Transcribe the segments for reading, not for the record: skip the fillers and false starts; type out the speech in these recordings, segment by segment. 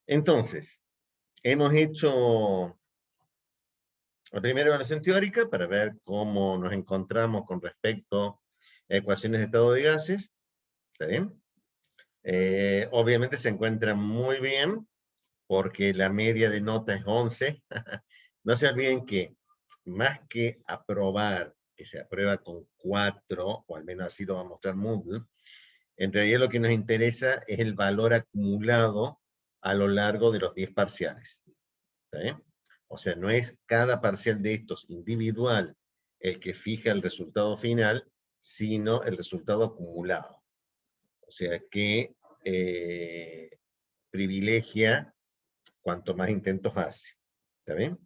Entonces, hemos hecho la primera evaluación teórica para ver cómo nos encontramos con respecto a ecuaciones de estado de gases. ¿Está bien? Obviamente se encuentra muy bien porque la media de nota es 11. No se olviden que más que aprobar, que se aprueba con 4, o al menos así lo va a mostrar Moodle, en realidad lo que nos interesa es el valor acumulado a lo largo de los 10 parciales. ¿Está bien? O sea, no es cada parcial de estos individual el que fija el resultado final, sino el resultado acumulado. O sea, que privilegia cuanto más intentos hace. ¿Está bien?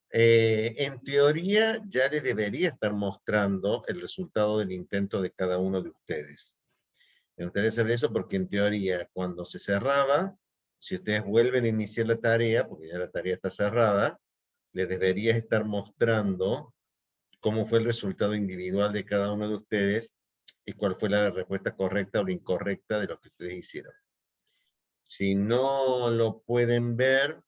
En teoría, ya les debería estar mostrando el resultado del intento de cada uno de ustedes. Me gustaría saber eso porque en teoría, cuando se cerraba, si ustedes vuelven a iniciar la tarea, porque ya la tarea está cerrada, les debería estar mostrando cómo fue el resultado individual de cada uno de ustedes y cuál fue la respuesta correcta o la incorrecta de lo que ustedes hicieron. Si no lo pueden ver,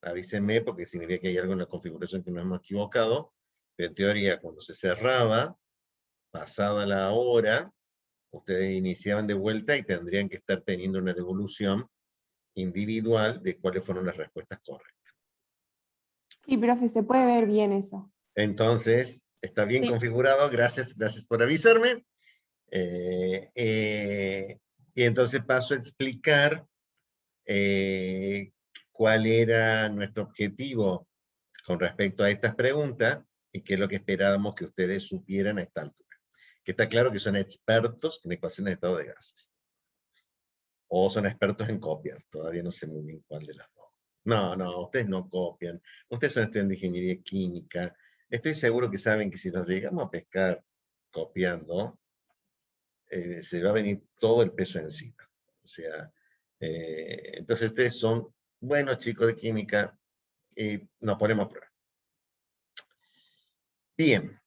avísenme porque significa que hay algo en la configuración que nos hemos equivocado. Pero en teoría, cuando se cerraba, pasada la hora, ustedes iniciaban de vuelta y tendrían que estar teniendo una devolución individual de cuáles fueron las respuestas correctas. Sí, profe, se puede ver bien eso. Entonces, está bien Sí. configurado, gracias por avisarme. Y entonces paso a explicar cuál era nuestro objetivo con respecto a estas preguntas y qué es lo que esperábamos que ustedes supieran a esta altura. Que está claro que son expertos en ecuaciones de estado de gases. O son expertos en copiar, todavía no sé muy bien cuál de las dos. No, ustedes no copian. Ustedes son estudiantes de ingeniería química. Estoy seguro que saben que si nos llegamos a pescar copiando, se va a venir todo el peso encima. O sea, entonces ustedes son buenos chicos de química y nos ponemos a prueba. Bien.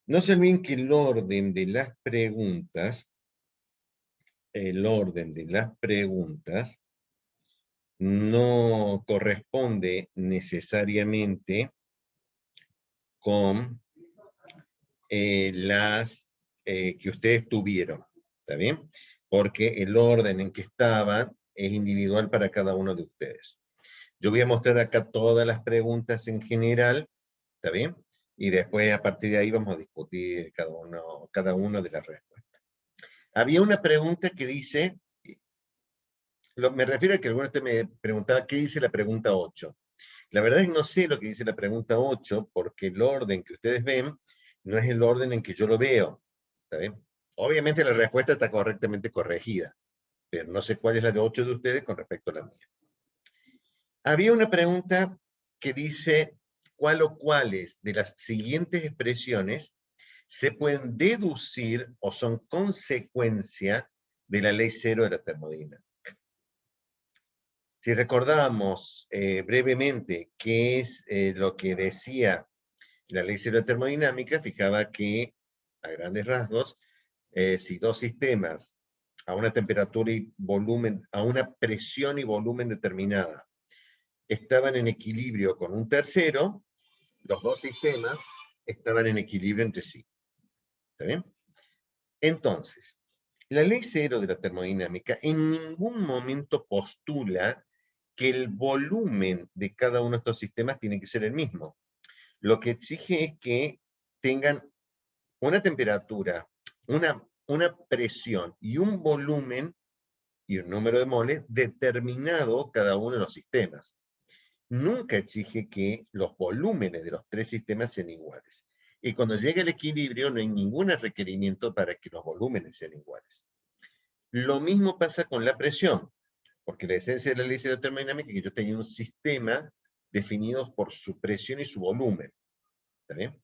No se olviden que el orden de las preguntas no corresponde necesariamente con las que ustedes tuvieron, ¿está bien? Porque el orden en que estaban es individual para cada uno de ustedes. Yo voy a mostrar acá todas las preguntas en general, ¿está bien? Y después a partir de ahí vamos a discutir cada uno de las respuestas. Había una pregunta que dice, me refiero a que alguno de ustedes me preguntaba qué dice la pregunta 8. La verdad es que no sé lo que dice la pregunta 8 porque el orden que ustedes ven no es el orden en que yo lo veo. ¿Está bien? Obviamente la respuesta está correctamente corregida, pero no sé cuál es la de 8 de ustedes con respecto a la mía. Había una pregunta que dice, ¿cuál o cuáles de las siguientes expresiones se pueden deducir o son consecuencia de la ley cero de la termodinámica? Si recordamos brevemente qué es lo que decía la ley cero de termodinámica, fijaba que, a grandes rasgos, si dos sistemas a una temperatura y volumen, a una presión y volumen determinada, estaban en equilibrio con un tercero, los dos sistemas estaban en equilibrio entre sí. ¿Está bien? Entonces, la ley cero de la termodinámica en ningún momento postula que el volumen de cada uno de estos sistemas tiene que ser el mismo. Lo que exige es que tengan una temperatura, una presión y un volumen y un número de moles determinado cada uno de los sistemas. Nunca exige que los volúmenes de los tres sistemas sean iguales. Y cuando llega el equilibrio no hay ningún requerimiento para que los volúmenes sean iguales. Lo mismo pasa con la presión, porque la esencia de la ley de la termodinámica es que yo tenía un sistema definido por su presión y su volumen. ¿Está bien?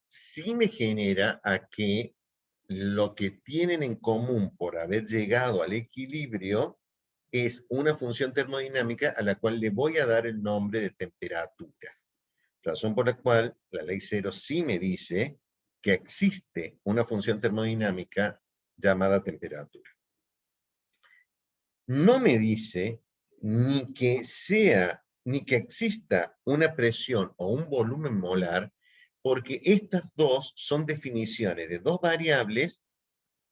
Sí me genera a que lo que tienen en común por haber llegado al equilibrio es una función termodinámica a la cual le voy a dar el nombre de temperatura. Razón por la cual la ley cero sí me dice que existe una función termodinámica llamada temperatura. no me dice ni que exista una presión o un volumen molar, porque estas dos son definiciones de dos variables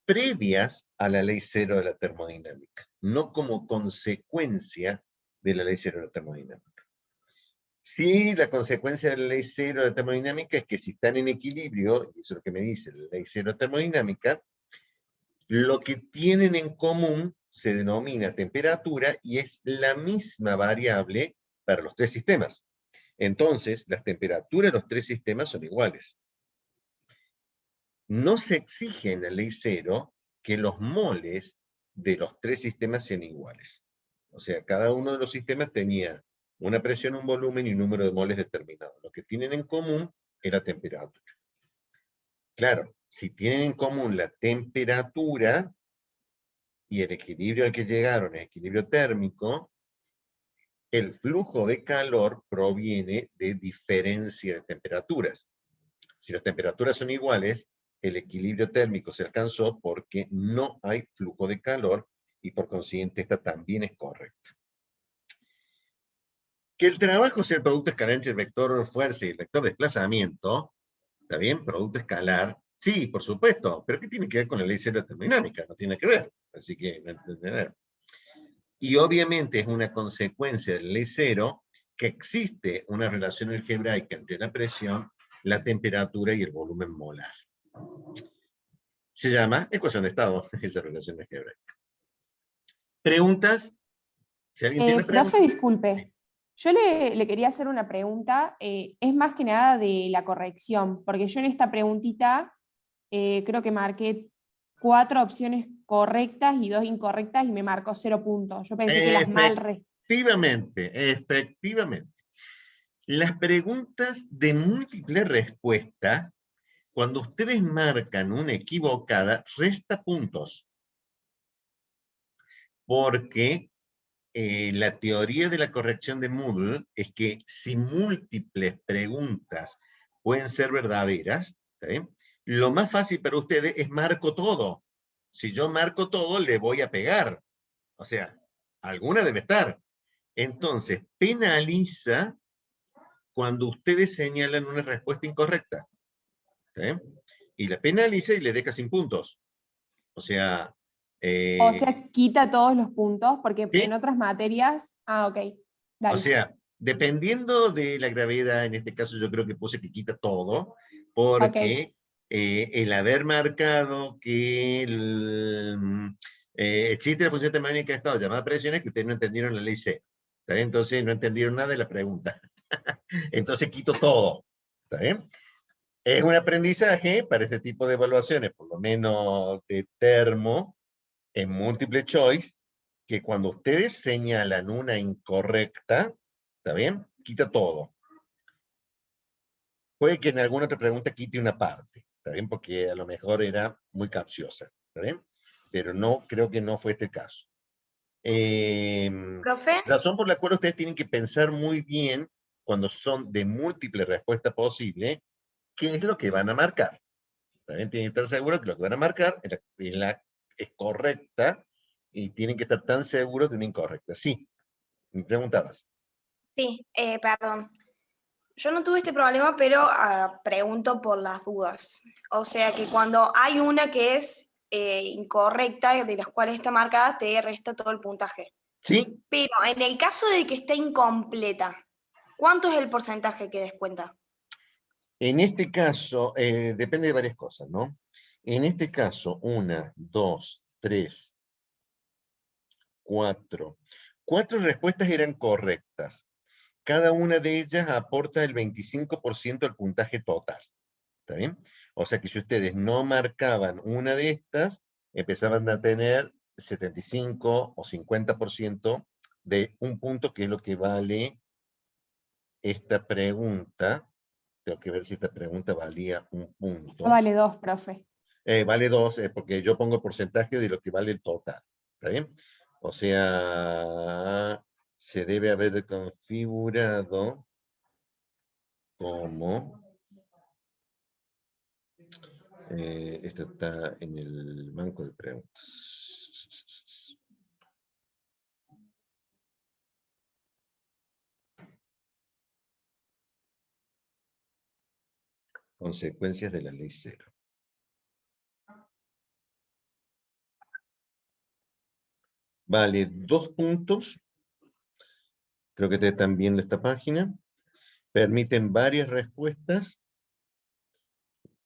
previas a la ley cero de la termodinámica, no como consecuencia de la ley cero de la termodinámica. Sí, la consecuencia de la ley cero de la termodinámica es que si están en equilibrio, y eso es lo que me dice la ley cero de termodinámica, lo que tienen en común se denomina temperatura y es la misma variable para los tres sistemas. Entonces, las temperaturas de los tres sistemas son iguales. No se exige en la ley cero que los moles de los tres sistemas sean iguales. O sea, cada uno de los sistemas tenía una presión, un volumen y un número de moles determinado. Lo que tienen en común es la temperatura. Claro, si tienen en común la temperatura y el equilibrio al que llegaron, el equilibrio térmico, el flujo de calor proviene de diferencia de temperaturas. Si las temperaturas son iguales, el equilibrio térmico se alcanzó porque no hay flujo de calor y por consiguiente esta también es correcta. Que el trabajo sea el producto escalar entre el vector fuerza y el vector desplazamiento, ¿está bien? Producto escalar, sí, por supuesto, pero ¿qué tiene que ver con la ley cero de termodinámica? No tiene que ver, así que no entender. Y obviamente es una consecuencia de la ley cero que existe una relación algebraica entre la presión, la temperatura y el volumen molar. Se llama ecuación de estado, esa relación algebraica. ¿Preguntas? Si alguien tiene Profe, preguntas. disculpe. Yo le quería hacer una pregunta, es más que nada de la corrección, porque yo en esta preguntita creo que marqué 4 opciones correctas y 2 incorrectas y me marcó 0 puntos. Yo pensé que las mal... Efectivamente. Las preguntas de múltiple respuesta, cuando ustedes marcan una equivocada, resta puntos. Porque la teoría de la corrección de Moodle es que si múltiples preguntas pueden ser verdaderas, ¿sí? Lo más fácil para ustedes es marco todo. Si yo marco todo, le voy a pegar. O sea, alguna debe estar. Entonces, penaliza cuando ustedes señalan una respuesta incorrecta. ¿Sí? Y la penaliza y le deja sin puntos. O sea... O sea, quita todos los puntos, porque ¿sí? en otras materias... Ah, ok, O dale. sea, dependiendo de la gravedad, en este caso yo creo que puse que quita todo, Ok, porque el haber marcado que existe la función termodinámica de estado llamada presión es que ustedes no entendieron la ley C. ¿Está bien? Entonces no entendieron nada de la pregunta. Entonces quito todo. ¿Está bien? Es un aprendizaje para este tipo de evaluaciones, por lo menos de termo, en múltiple choice, que cuando ustedes señalan una incorrecta, ¿está bien? Quita todo. Puede que en alguna otra pregunta quite una parte, ¿está bien? Porque a lo mejor era muy capciosa, ¿está bien? Pero no, creo que no fue este caso. Profe, Razón por la cual ustedes tienen que pensar muy bien cuando son de múltiple respuesta posible, qué es lo que van a marcar. También tienen que estar seguros que lo que van a marcar es correcta y tienen que estar tan seguros de una incorrecta. Sí, me preguntabas. sí, perdón. Yo no tuve este problema, pero pregunto por las dudas. O sea que cuando hay una que es incorrecta, de las cuales está marcada, te resta todo el puntaje. Sí, Pero en el caso de que esté incompleta, ¿cuánto es el porcentaje que descuenta? en este caso, depende de varias cosas, ¿no? En este caso, una, dos, tres, cuatro. Cuatro respuestas eran correctas. Cada una de ellas aporta el 25% del puntaje total. ¿Está bien? O sea que si ustedes no marcaban una de estas, empezaban a tener 75 o 50% de un punto, que es lo que vale esta pregunta. Tengo que ver si esta pregunta valía un esto punto. vale 2, profe. Vale 2, porque yo pongo el porcentaje de lo que vale el total. ¿Está bien? O sea, se debe haber configurado como... esto está en el banco de preguntas. Consecuencias de la ley cero. Vale, 2 puntos. Creo que ustedes están viendo esta página. Permiten varias respuestas.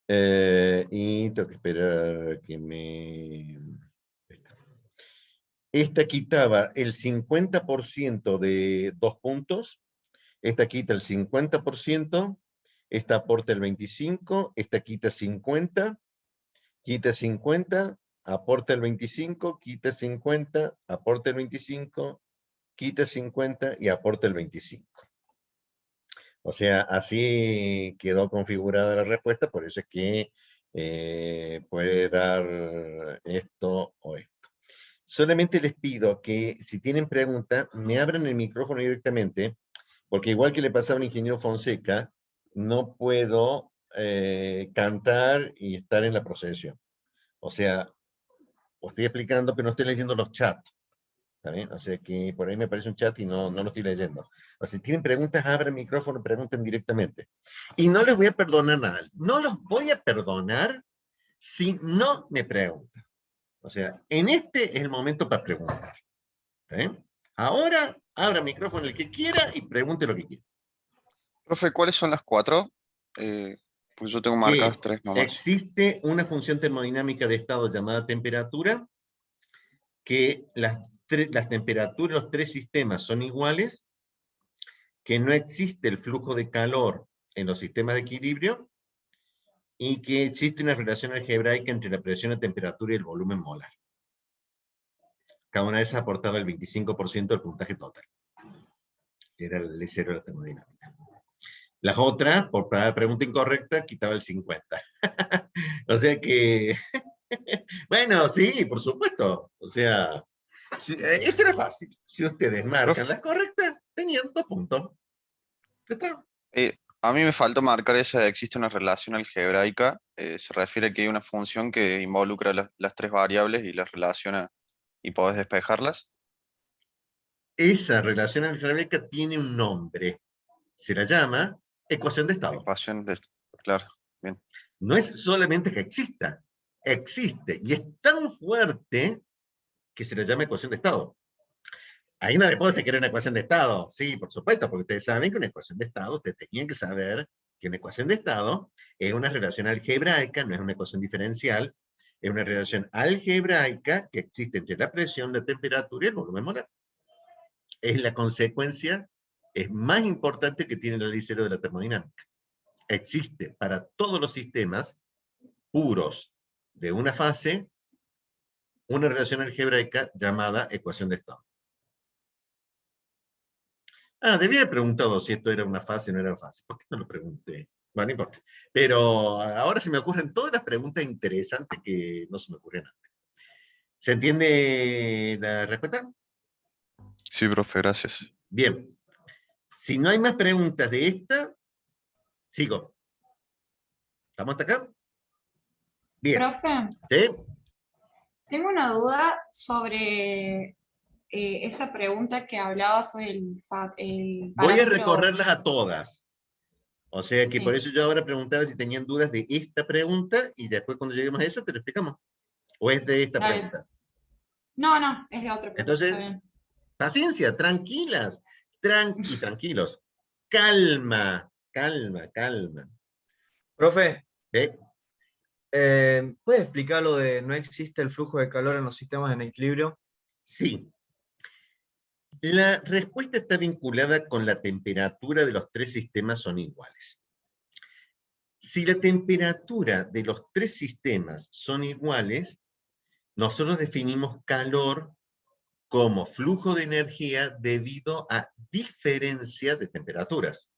Y tengo que esperar que me... Esta quitaba el 50% de 2 puntos. Esta quita el 50%. Esta aporta el 25%. Esta quita 50%. Quita 50%. Aporta el 25%. Quita 50%. Aporta el 25%. Quita 50% y aporta el 25%. O sea, así quedó configurada la respuesta, por eso es que puede dar esto o esto. Solamente les pido que si tienen preguntas, me abran el micrófono directamente, porque igual que le pasaba al ingeniero Fonseca, no puedo cantar y estar en la procesión. O sea, os estoy explicando, pero no estoy leyendo los chats. ¿Está bien? O sea que por ahí me aparece un chat y no lo estoy leyendo. O sea, si tienen preguntas, abran el micrófono, pregunten directamente. Y no les voy a perdonar nada. No los voy a perdonar si no me preguntan. O sea, en este es el momento para preguntar. ¿Está bien? Ahora, abra el micrófono el que quiera y pregunte lo que quiera. Profe, ¿cuáles son las 4? Pues yo tengo Que marcadas 3 nomás. existe una función termodinámica de estado llamada temperatura, que las temperaturas de los 3 sistemas son iguales, que no existe el flujo de calor en los sistemas de equilibrio, y que existe una relación algebraica entre la presión, la temperatura y el volumen molar. Cada una de esas aportaba el 25% del puntaje total. Era el ley cero de la termodinámica. Las otras, por cada pregunta incorrecta, quitaba el 50%. O sea que... bueno, sí, por supuesto. O sea, esto era fácil. Si ustedes marcan las correctas, tenían 2 puntos. ¿Ya está? A mí me falta marcar esa, existe una relación algebraica, se refiere a que hay una función que involucra las 3 variables y las relaciona y podés despejarlas. Esa relación algebraica tiene un nombre. Se la llama ecuación de estado. Ecuación de... Claro, bien. No es solamente que exista, existe. Y es tan fuerte que se le llama ecuación de estado. Ahí no le puedo decir que era una ecuación de estado. Sí, por supuesto, porque ustedes saben que una ecuación de estado, ustedes tenían que saber que una ecuación de estado es una relación algebraica, no es una ecuación diferencial, es una relación algebraica que existe entre la presión, la temperatura y el volumen molar. Es la consecuencia, es más importante que tiene la ley cero de la termodinámica. Existe para todos los sistemas puros de una fase una relación algebraica llamada ecuación de estado. Debía haber preguntado si esto era una fase o no era una fase. ¿Por qué no lo pregunté? Bueno, no importa. Pero ahora se me ocurren todas las preguntas interesantes que no se me ocurrían antes. ¿Se entiende la respuesta? Sí, profe, gracias. Bien. Si no hay más preguntas de esta, sigo. ¿Estamos hasta acá? Bien. Profe, ¿Sí? tengo una duda sobre esa pregunta que hablaba sobre el Voy a parámetro. recorrerlas a todas. O sea que Sí. por eso yo ahora preguntaba si tenían dudas de esta pregunta y después cuando lleguemos a eso te lo explicamos. ¿O es de esta Dale. pregunta? No, es de otra pregunta. Entonces, Está bien. paciencia, tranquilas, tranquilos. Calma. Profe, ¿Eh? ¿puede explicar lo de no existe el flujo de calor en los sistemas en equilibrio? Sí. La respuesta está vinculada con la temperatura de los 3 sistemas son iguales. Si la temperatura de los 3 sistemas son iguales, nosotros definimos calor como flujo de energía debido a diferencia de temperaturas.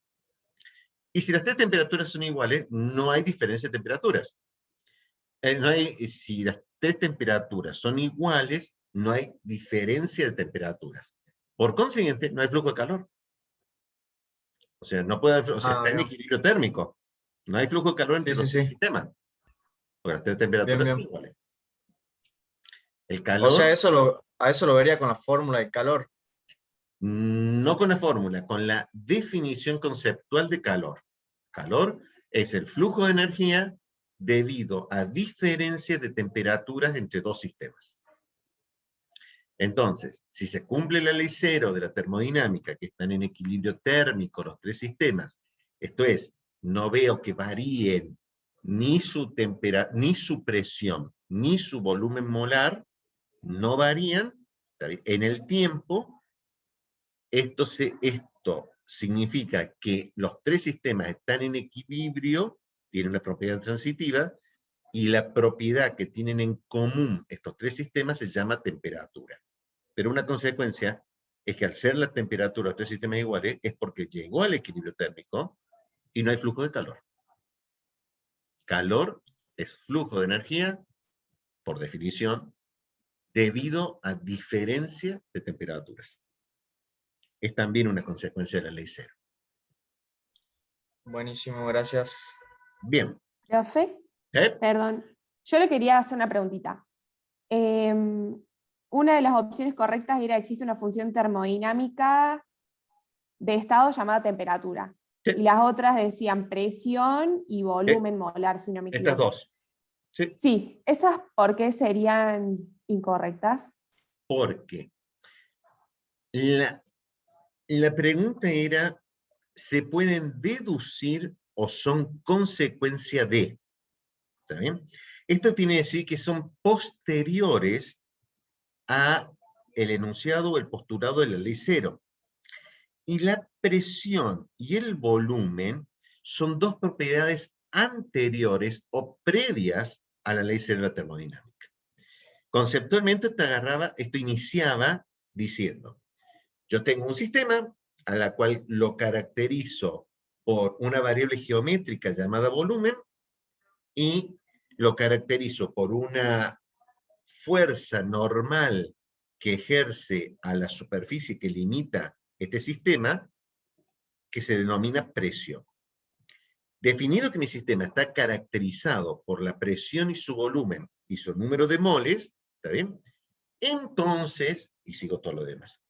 Y si las 3 temperaturas son iguales, no hay diferencia de temperaturas. Si las 3 temperaturas son iguales, no hay diferencia de temperaturas. Por consiguiente, no hay flujo de calor. O sea, no puede haber, o sea, está en bien. equilibrio térmico. No hay flujo de calor entre los 3 sistemas. Porque las 3 temperaturas son Bien. iguales. El calor... O sea, a eso lo vería con la fórmula de calor. No con la fórmula, con la definición conceptual de calor. Calor Es el flujo de energía debido a diferencias de temperaturas entre dos sistemas. Entonces, si se cumple la ley cero de la termodinámica, que están en equilibrio térmico los tres sistemas, esto es, no veo que varíen ni su presión, ni su volumen molar, no varían en el tiempo. Esto significa que los tres sistemas están en equilibrio, tienen una propiedad transitiva, y la propiedad que tienen en común estos tres sistemas se llama temperatura. Pero una consecuencia es que al ser la temperatura de los tres sistemas iguales, es porque llegó al equilibrio térmico y no hay flujo de calor. Calor es flujo de energía, por definición, debido a diferencia de temperaturas. Es también una consecuencia de la ley cero. Buenísimo, gracias. Bien. Profe, ¿Eh? perdón, yo le quería hacer una preguntita. Una de las opciones correctas era: existe una función termodinámica de estado llamada temperatura. Sí. Y las otras decían presión y volumen molar, si no me equivoco. Estas dos. Sí. Sí, ¿esas por qué serían incorrectas? Porque la pregunta era, ¿se pueden deducir o son consecuencia de? ¿Está bien? Esto tiene que decir que son posteriores a el enunciado o el postulado de la ley cero. Y la presión y el volumen son dos propiedades anteriores o previas a la ley cero de la termodinámica. Conceptualmente esto iniciaba diciendo, yo tengo un sistema a la cual lo caracterizo por una variable geométrica llamada volumen y lo caracterizo por una fuerza normal que ejerce a la superficie que limita este sistema, que se denomina presión. Definido que mi sistema está caracterizado por la presión y su volumen y su número de moles, ¿está bien? Entonces, y sigo todo lo demás.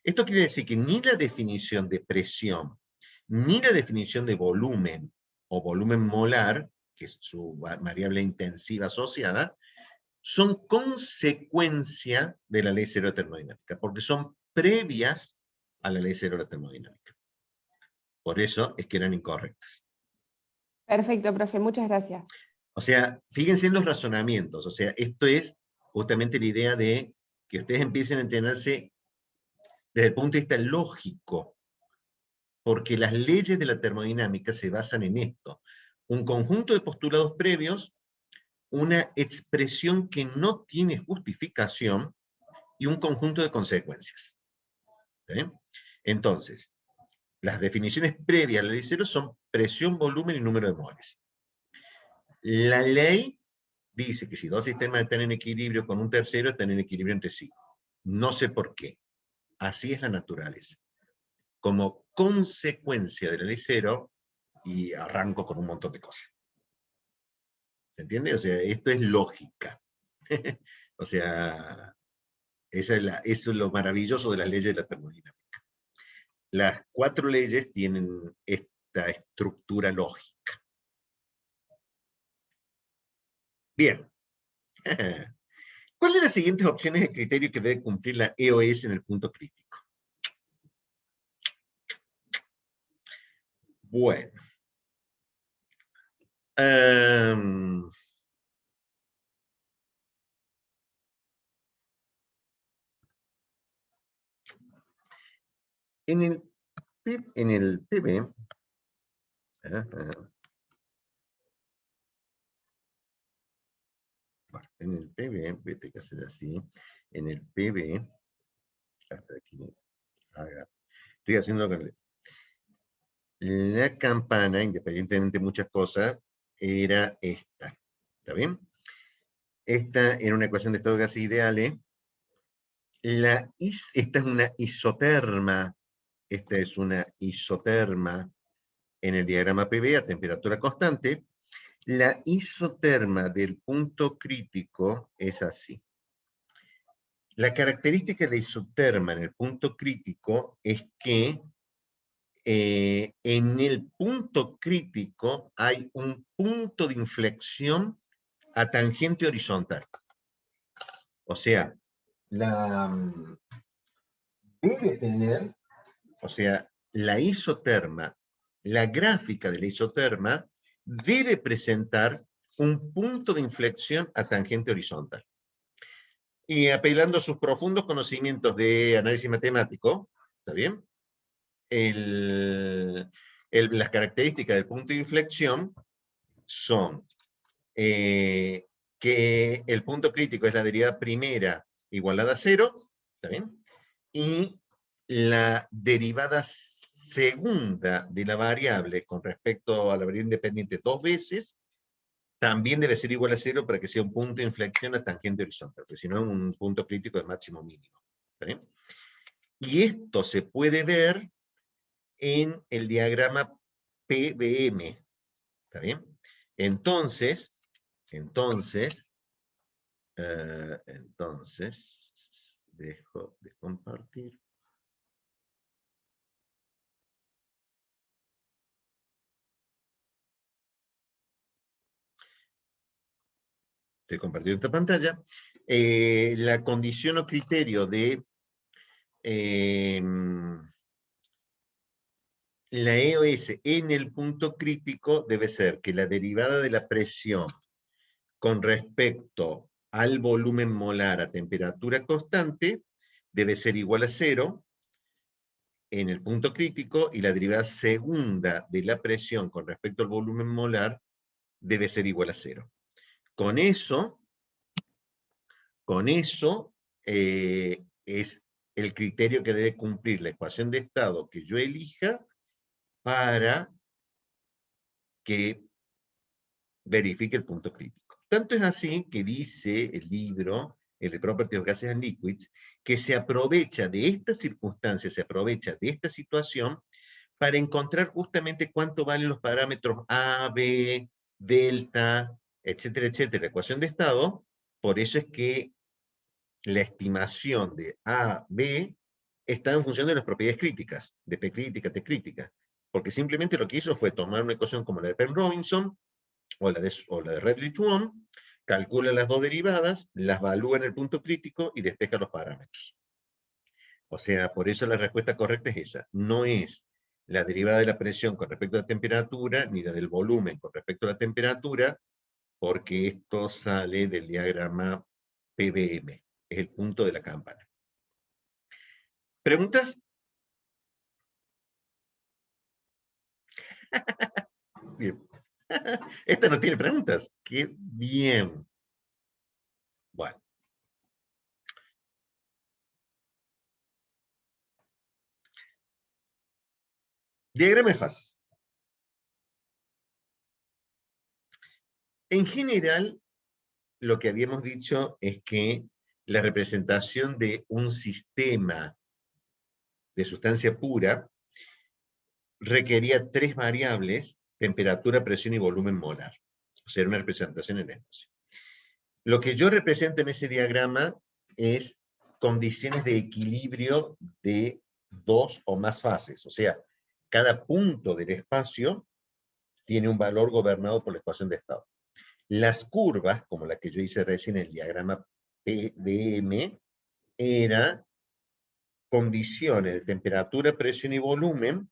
Esto quiere decir que ni la definición de presión, ni la definición de volumen o volumen molar, que es su variable intensiva asociada, son consecuencia de la ley cero de termodinámica, porque son previas a la ley cero de termodinámica. Por eso es que eran incorrectas. Perfecto, profe, muchas gracias. O sea, fíjense en los razonamientos. O sea, esto es justamente la idea de que ustedes empiecen a entrenarse desde el punto de vista lógico, porque las leyes de la termodinámica se basan en esto. Un conjunto de postulados previos, una expresión que no tiene justificación y un conjunto de consecuencias. ¿Sí? Entonces, las definiciones previas a la ley cero son presión, volumen y número de moles. La ley dice que si dos sistemas están en equilibrio con un tercero, están en equilibrio entre sí. No sé por qué. Así es la naturaleza. Como consecuencia de la ley cero, y arranco con un montón de cosas. ¿Se entiende? O sea, esto es lógica. O sea, eso es lo maravilloso de las leyes de la termodinámica. Las cuatro leyes tienen esta estructura lógica. Bien. ¿Cuál de las siguientes opciones es el criterio que debe cumplir la EOS en el punto crítico? Bueno. En el PB, en el PB, vete que hacer así, en el PB, hasta aquí, estoy haciendo la campana, independientemente de muchas cosas, era esta, ¿está bien? Esta era una ecuación de estados gases ideales. Esta es una isoterma. Esta es una isoterma en el diagrama PV a temperatura constante. La isoterma del punto crítico es así. La característica de la isoterma en el punto crítico es que en el punto crítico hay un punto de inflexión a tangente horizontal. O sea, debe tener, o sea, la isoterma, la gráfica de la isoterma debe presentar un punto de inflexión a tangente horizontal. Y apelando a sus profundos conocimientos de análisis matemático, ¿está bien? Las características del punto de inflexión son que el punto crítico es la derivada primera igualada a 0, ¿está bien? Y la derivada segunda de la variable con respecto a la variable independiente 2 veces, también debe ser igual a 0 para que sea un punto de inflexión a tangente horizontal, porque si no es un punto crítico de máximo mínimo. ¿Está bien? Y esto se puede ver en el diagrama PBM. ¿Está bien? Entonces, dejo de compartir. Estoy compartiendo esta pantalla. La condición o criterio de la EOS en el punto crítico debe ser que la derivada de la presión con respecto al volumen molar a temperatura constante debe ser igual a 0 en el punto crítico, y la derivada segunda de la presión con respecto al volumen molar debe ser igual a 0. Con eso es el criterio que debe cumplir la ecuación de estado que yo elija para que verifique el punto crítico. Tanto es así que dice el libro, el de Properties of Gases and Liquids, que se aprovecha de esta circunstancia, se aprovecha de esta situación para encontrar justamente cuánto valen los parámetros A, B, delta, etcétera, etcétera, ecuación de estado. Por eso es que la estimación de A, B está en función de las propiedades críticas, de P crítica, T crítica, porque simplemente lo que hizo fue tomar una ecuación como la de Penn-Robinson o la de Redlich-Wong, calcula las dos derivadas, las evalúa en el punto crítico y despeja los parámetros. O sea, por eso la respuesta correcta es esa. No es la derivada de la presión con respecto a la temperatura, ni la del volumen con respecto a la temperatura, porque esto sale del diagrama PBM. Es el punto de la campana. ¿Preguntas? Bien. Esta no tiene preguntas. Qué bien. Bueno. Diagrama de fases. En general, lo que habíamos dicho es que la representación de un sistema de sustancia pura requería tres variables: temperatura, presión y volumen molar. O sea, era una representación en espacio. Lo que yo represento en ese diagrama es condiciones de equilibrio de dos o más fases. O sea, cada punto del espacio tiene un valor gobernado por la ecuación de estado. Las curvas, como la que yo hice recién en el diagrama PBM, eran condiciones de temperatura, presión y volumen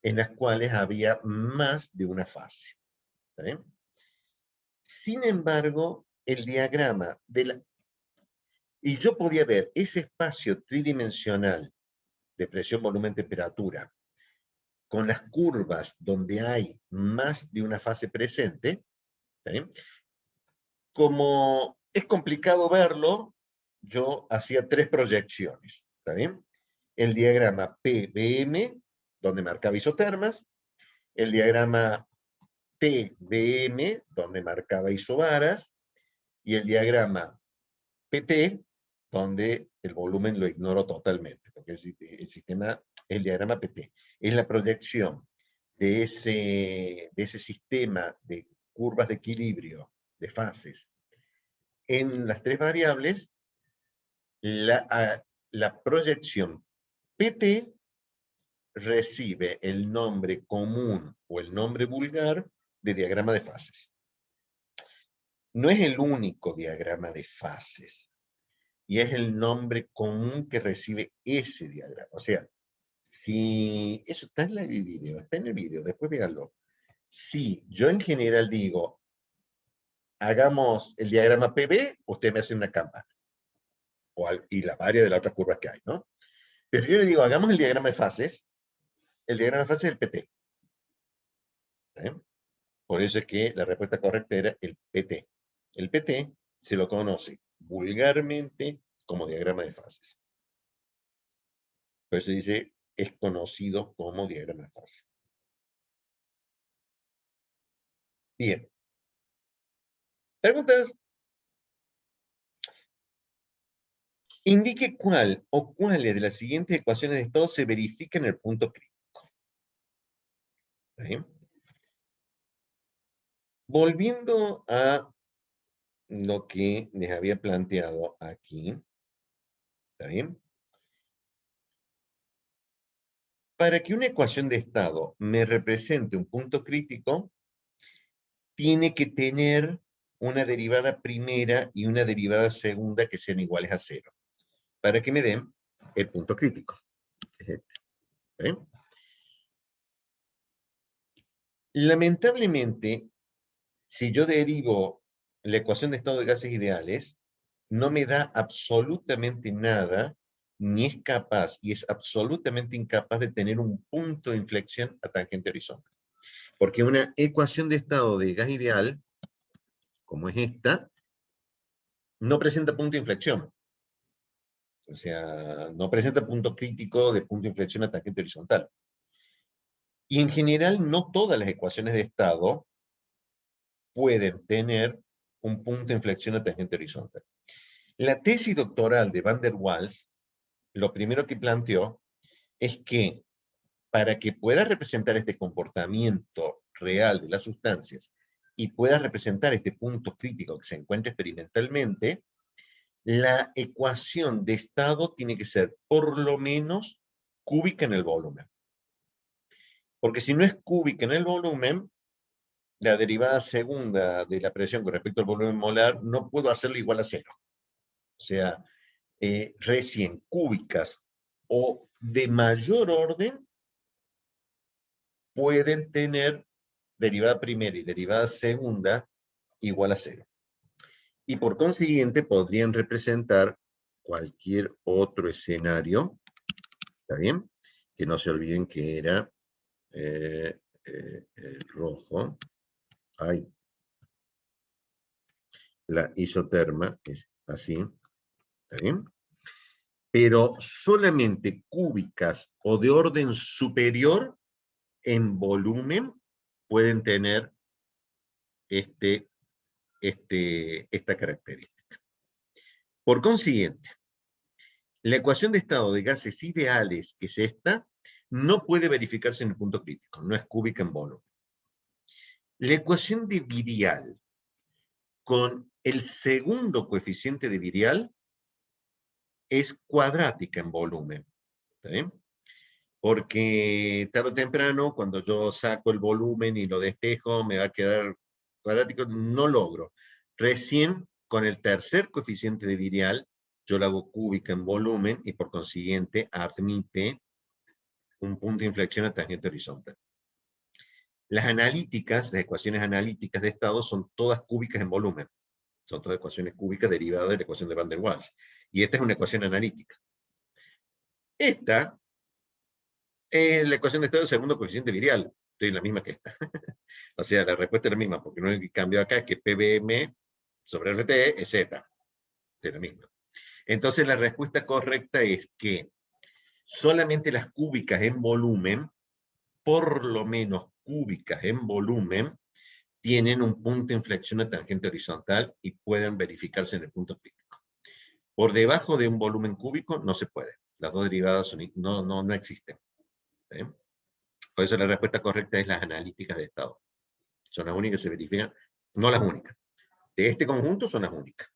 en las cuales había más de una fase. ¿Está bien? Sin embargo, el diagrama y yo podía ver ese espacio tridimensional de presión, volumen, temperatura, con las curvas donde hay más de una fase presente. ¿Está bien? Como es complicado verlo, yo hacía tres proyecciones. ¿Está bien? El diagrama PBM, donde marcaba isotermas, el diagrama TBM, donde marcaba isobaras, y el diagrama PT, donde el volumen lo ignoro totalmente, porque el sistema, el diagrama PT, es la proyección de ese sistema de curvas de equilibrio, de fases, en las tres variables. La proyección PT recibe el nombre común o el nombre vulgar de diagrama de fases. No es el único diagrama de fases, y es el nombre común que recibe ese diagrama. O sea, si eso está en el video, después véanlo. Si yo en general digo, hagamos el diagrama PB, usted me hace una campana. Y la varias de las otras curvas que hay, ¿no? Pero si yo le digo, hagamos el diagrama de fases, el diagrama de fases es el PT. ¿Sí? Por eso es que la respuesta correcta era el PT. El PT se lo conoce vulgarmente como diagrama de fases. Por eso dice, es conocido como diagrama de fases. Bien. Preguntas. Indique cuál o cuáles de las siguientes ecuaciones de estado se verifica en el punto crítico. ¿Sí? Volviendo a lo que les había planteado aquí. ¿Está bien? Para que una ecuación de estado me represente un punto crítico, tiene que tener una derivada primera y una derivada segunda que sean iguales a 0. Para que me den el punto crítico. ¿Sí? Lamentablemente, si yo derivo la ecuación de estado de gases ideales, no me da absolutamente nada, ni es capaz, y es absolutamente incapaz de tener un punto de inflexión a tangente horizontal. Porque una ecuación de estado de gas ideal, como es esta, no presenta punto de inflexión. O sea, no presenta punto crítico de punto de inflexión a tangente horizontal. Y en general, no todas las ecuaciones de estado pueden tener un punto de inflexión a tangente horizontal. La tesis doctoral de Van der Waals, lo primero que planteó es que para que pueda representar este comportamiento real de las sustancias y pueda representar este punto crítico que se encuentra experimentalmente, la ecuación de estado tiene que ser por lo menos cúbica en el volumen. Porque si no es cúbica en el volumen, la derivada segunda de la presión con respecto al volumen molar no puedo hacerlo igual a 0. O sea, recién cúbicas o de mayor orden pueden tener derivada primera y derivada segunda igual a 0. Y por consiguiente podrían representar cualquier otro escenario, ¿está bien? Que no se olviden que era el rojo. Ay. La isoterma es así, ¿está bien? Pero solamente cúbicas o de orden superior en volumen pueden tener esta característica. Por consiguiente, la ecuación de estado de gases ideales, que es esta, no puede verificarse en el punto crítico, no es cúbica en volumen. La ecuación de virial con el segundo coeficiente de virial es cuadrática en volumen. ¿Está bien? Porque tarde o temprano, cuando yo saco el volumen y lo despejo, me va a quedar cuadrático. No logro. Recién, con el tercer coeficiente de virial, yo lo hago cúbica en volumen y por consiguiente admite un punto de inflexión a tangente horizontal. Las analíticas, las ecuaciones analíticas de estado son todas cúbicas en volumen. Son todas ecuaciones cúbicas derivadas de la ecuación de Van der Waals. Y esta es una ecuación analítica. Esta es la ecuación de estado del segundo coeficiente virial. Estoy en la misma que esta. O sea, la respuesta es la misma, porque no hay que cambio acá, que PBM sobre RT es Z. Es la misma. Entonces, la respuesta correcta es que solamente las cúbicas en volumen, por lo menos cúbicas en volumen, tienen un punto de inflexión a tangente horizontal y pueden verificarse en el punto crítico. Por debajo de un volumen cúbico no se puede. Las dos derivadas son, no existen. ¿Sí? Por eso la respuesta correcta es las analíticas de estado. Son las únicas que se verifican, no las únicas. De este conjunto son las únicas.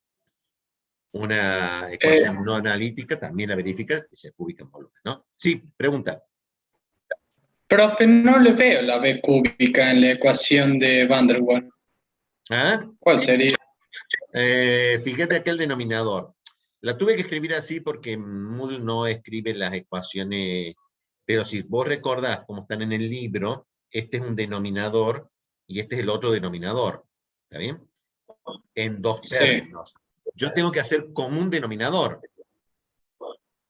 Una ecuación no analítica también la verifica y se ubica en volumen, ¿no? Sí, pregunta. Profe, no le veo la B cúbica en la ecuación de Van der Waals. ¿Ah? ¿Cuál sería? Fíjate aquel denominador. La tuve que escribir así porque Moodle no escribe las ecuaciones, pero si vos recordás cómo están en el libro, este es un denominador y este es el otro denominador. ¿Está bien? En dos Sí. términos. Yo tengo que hacer común denominador.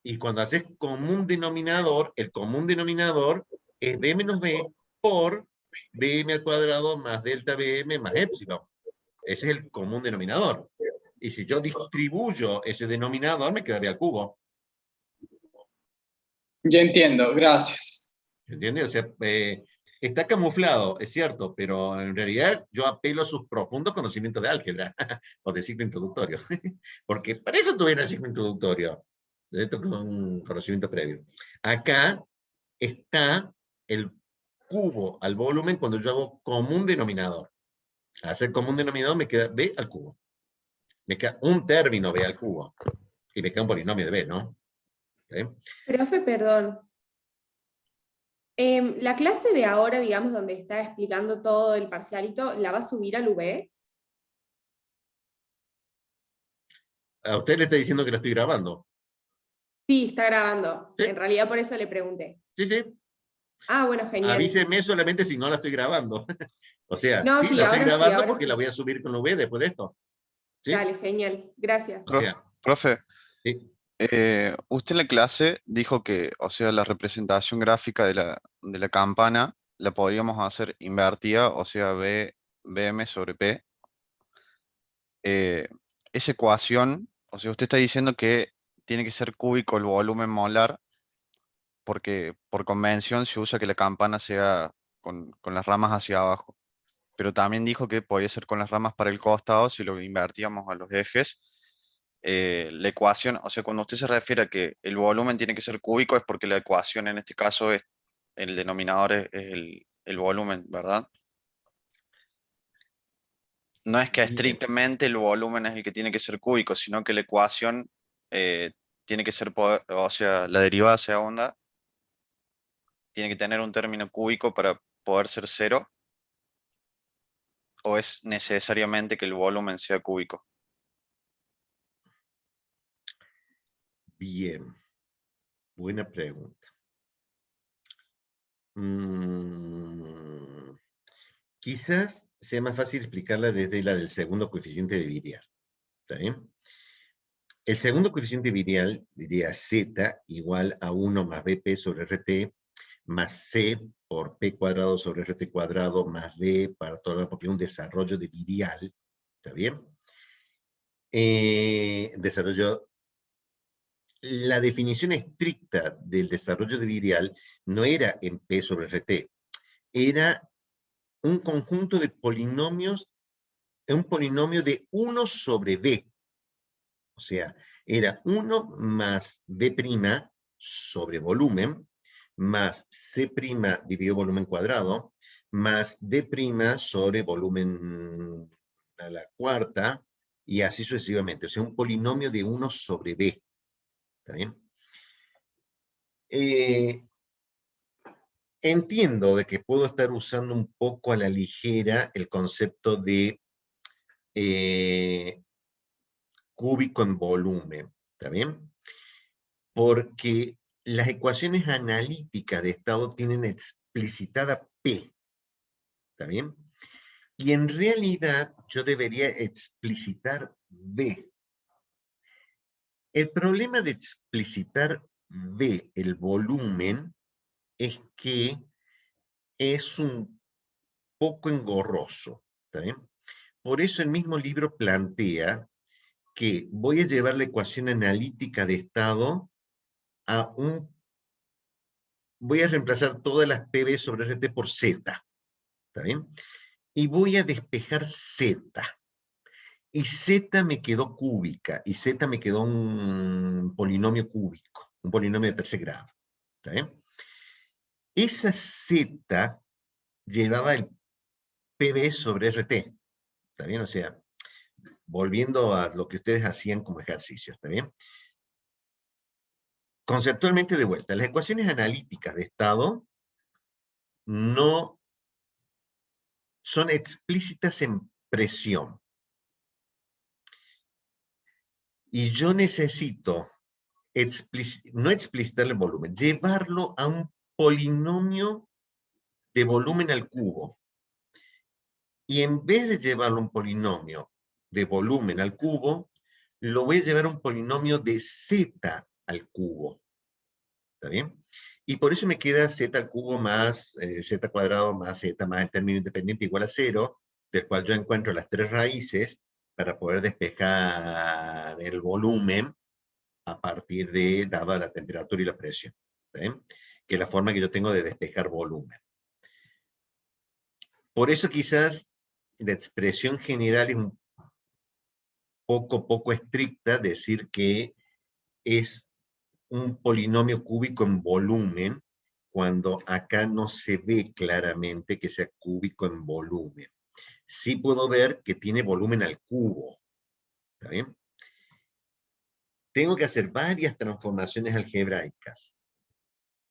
Y cuando haces común denominador, el común denominador es b menos b por bm al cuadrado más delta bm más epsilon. Ese es el común denominador. Y si yo distribuyo ese denominador, me queda b al cubo. Ya entiendo, gracias. ¿Entiendes? O sea, está camuflado, es cierto, pero en realidad yo apelo a sus profundos conocimientos de álgebra o de ciclo introductorio. Porque para eso tuve el ciclo introductorio. Esto con un conocimiento previo. Acá está el cubo al volumen cuando yo hago común denominador. Al hacer común denominador me queda b al cubo. Me queda un término b al cubo. Y me queda un polinomio de b, ¿no? ¿Sí? Profe, perdón. La clase de ahora, digamos, donde está explicando todo el parcialito, ¿la va a subir al UB? A usted le está diciendo que la estoy grabando. Sí, está grabando. Sí. En realidad por eso le pregunté. Sí, sí. Ah, bueno, genial. Avíseme solamente si no la estoy grabando. O sea, No, sí, sí, la estoy ahora sí, grabando ahora porque sí. la voy a subir con V después de esto. ¿Sí? Dale, genial. Gracias. O sea, Profe, sí. usted en la clase dijo que, o sea, la representación gráfica de la campana la podríamos hacer invertida, o sea, BM sobre P. Esa ecuación, o sea, usted está diciendo que tiene que ser cúbico el volumen molar, porque por convención se usa que la campana sea con las ramas hacia abajo. Pero también dijo que podía ser con las ramas para el costado si lo invertíamos a los ejes. La ecuación, o sea, cuando usted se refiere a que el volumen tiene que ser cúbico, es porque la ecuación en este caso es, el denominador es el volumen, ¿verdad? No es que Bien. estrictamente el volumen es el que tiene que ser cúbico, sino que la ecuación tiene que ser, o sea, la derivada sea onda, tiene que tener un término cúbico para poder ser cero, o es necesariamente que el volumen sea cúbico. Bien. Buena pregunta. Quizás sea más fácil explicarla desde la del segundo coeficiente de Virial. ¿Está bien? El segundo coeficiente virial diría Z igual a 1 más BP sobre RT más C por P cuadrado sobre RT cuadrado más D para todo, porque es un desarrollo de virial. ¿Está bien? Desarrollo. La definición estricta del desarrollo de virial no era en P sobre RT, era un conjunto de polinomios, un polinomio de 1 sobre B. O sea, era 1 más B' sobre volumen, más C' dividido volumen cuadrado, más D' sobre volumen a la cuarta, y así sucesivamente. O sea, un polinomio de 1 sobre B. ¿Está bien? Entiendo de que puedo estar usando un poco a la ligera el concepto de cúbico en volumen, ¿está bien? Porque las ecuaciones analíticas de estado tienen explicitada P, ¿está bien? Y en realidad yo debería explicitar B. El problema de explicitar B, el volumen, es que es un poco engorroso, ¿está bien? Por eso el mismo libro plantea que voy a llevar la ecuación analítica de estado a un... Voy a reemplazar todas las PB sobre RT por Z, ¿está bien? Y voy a despejar Z. Y Z me quedó cúbica, y Z me quedó un polinomio cúbico, un polinomio de tercer grado, ¿está bien? Esa Z llevaba el PB sobre RT, ¿está bien? O sea, volviendo a lo que ustedes hacían como ejercicio, ¿está bien? Conceptualmente de vuelta, las ecuaciones analíticas de estado no son explícitas en presión. Y yo necesito no explicitar el volumen, llevarlo a un polinomio de volumen al cubo. Y en vez de llevarlo a un polinomio de volumen al cubo, lo voy a llevar a un polinomio de z al cubo. ¿Está bien? Y por eso me queda z al cubo más z cuadrado más z más el término independiente igual a 0, del cual yo encuentro las tres raíces para poder despejar el volumen a partir de, dada la temperatura y la presión. ¿Está bien? Que es la forma que yo tengo de despejar volumen. Por eso quizás la expresión general es un poco estricta, decir que es un polinomio cúbico en volumen, cuando acá no se ve claramente que sea cúbico en volumen. Sí puedo ver que tiene volumen al cubo. ¿Está bien? Tengo que hacer varias transformaciones algebraicas,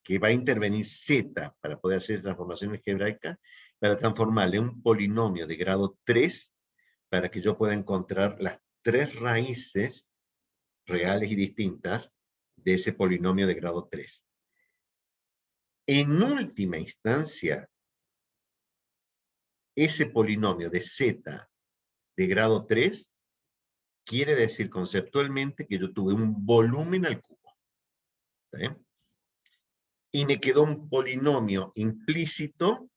que va a intervenir Z para poder hacer transformaciones algebraicas, para transformarle un polinomio de grado 3, para que yo pueda encontrar las tres raíces reales y distintas de ese polinomio de grado 3. En última instancia, ese polinomio de Z de grado 3 quiere decir conceptualmente que yo tuve un volumen al cubo. ¿Está bien? Y me quedó un polinomio implícito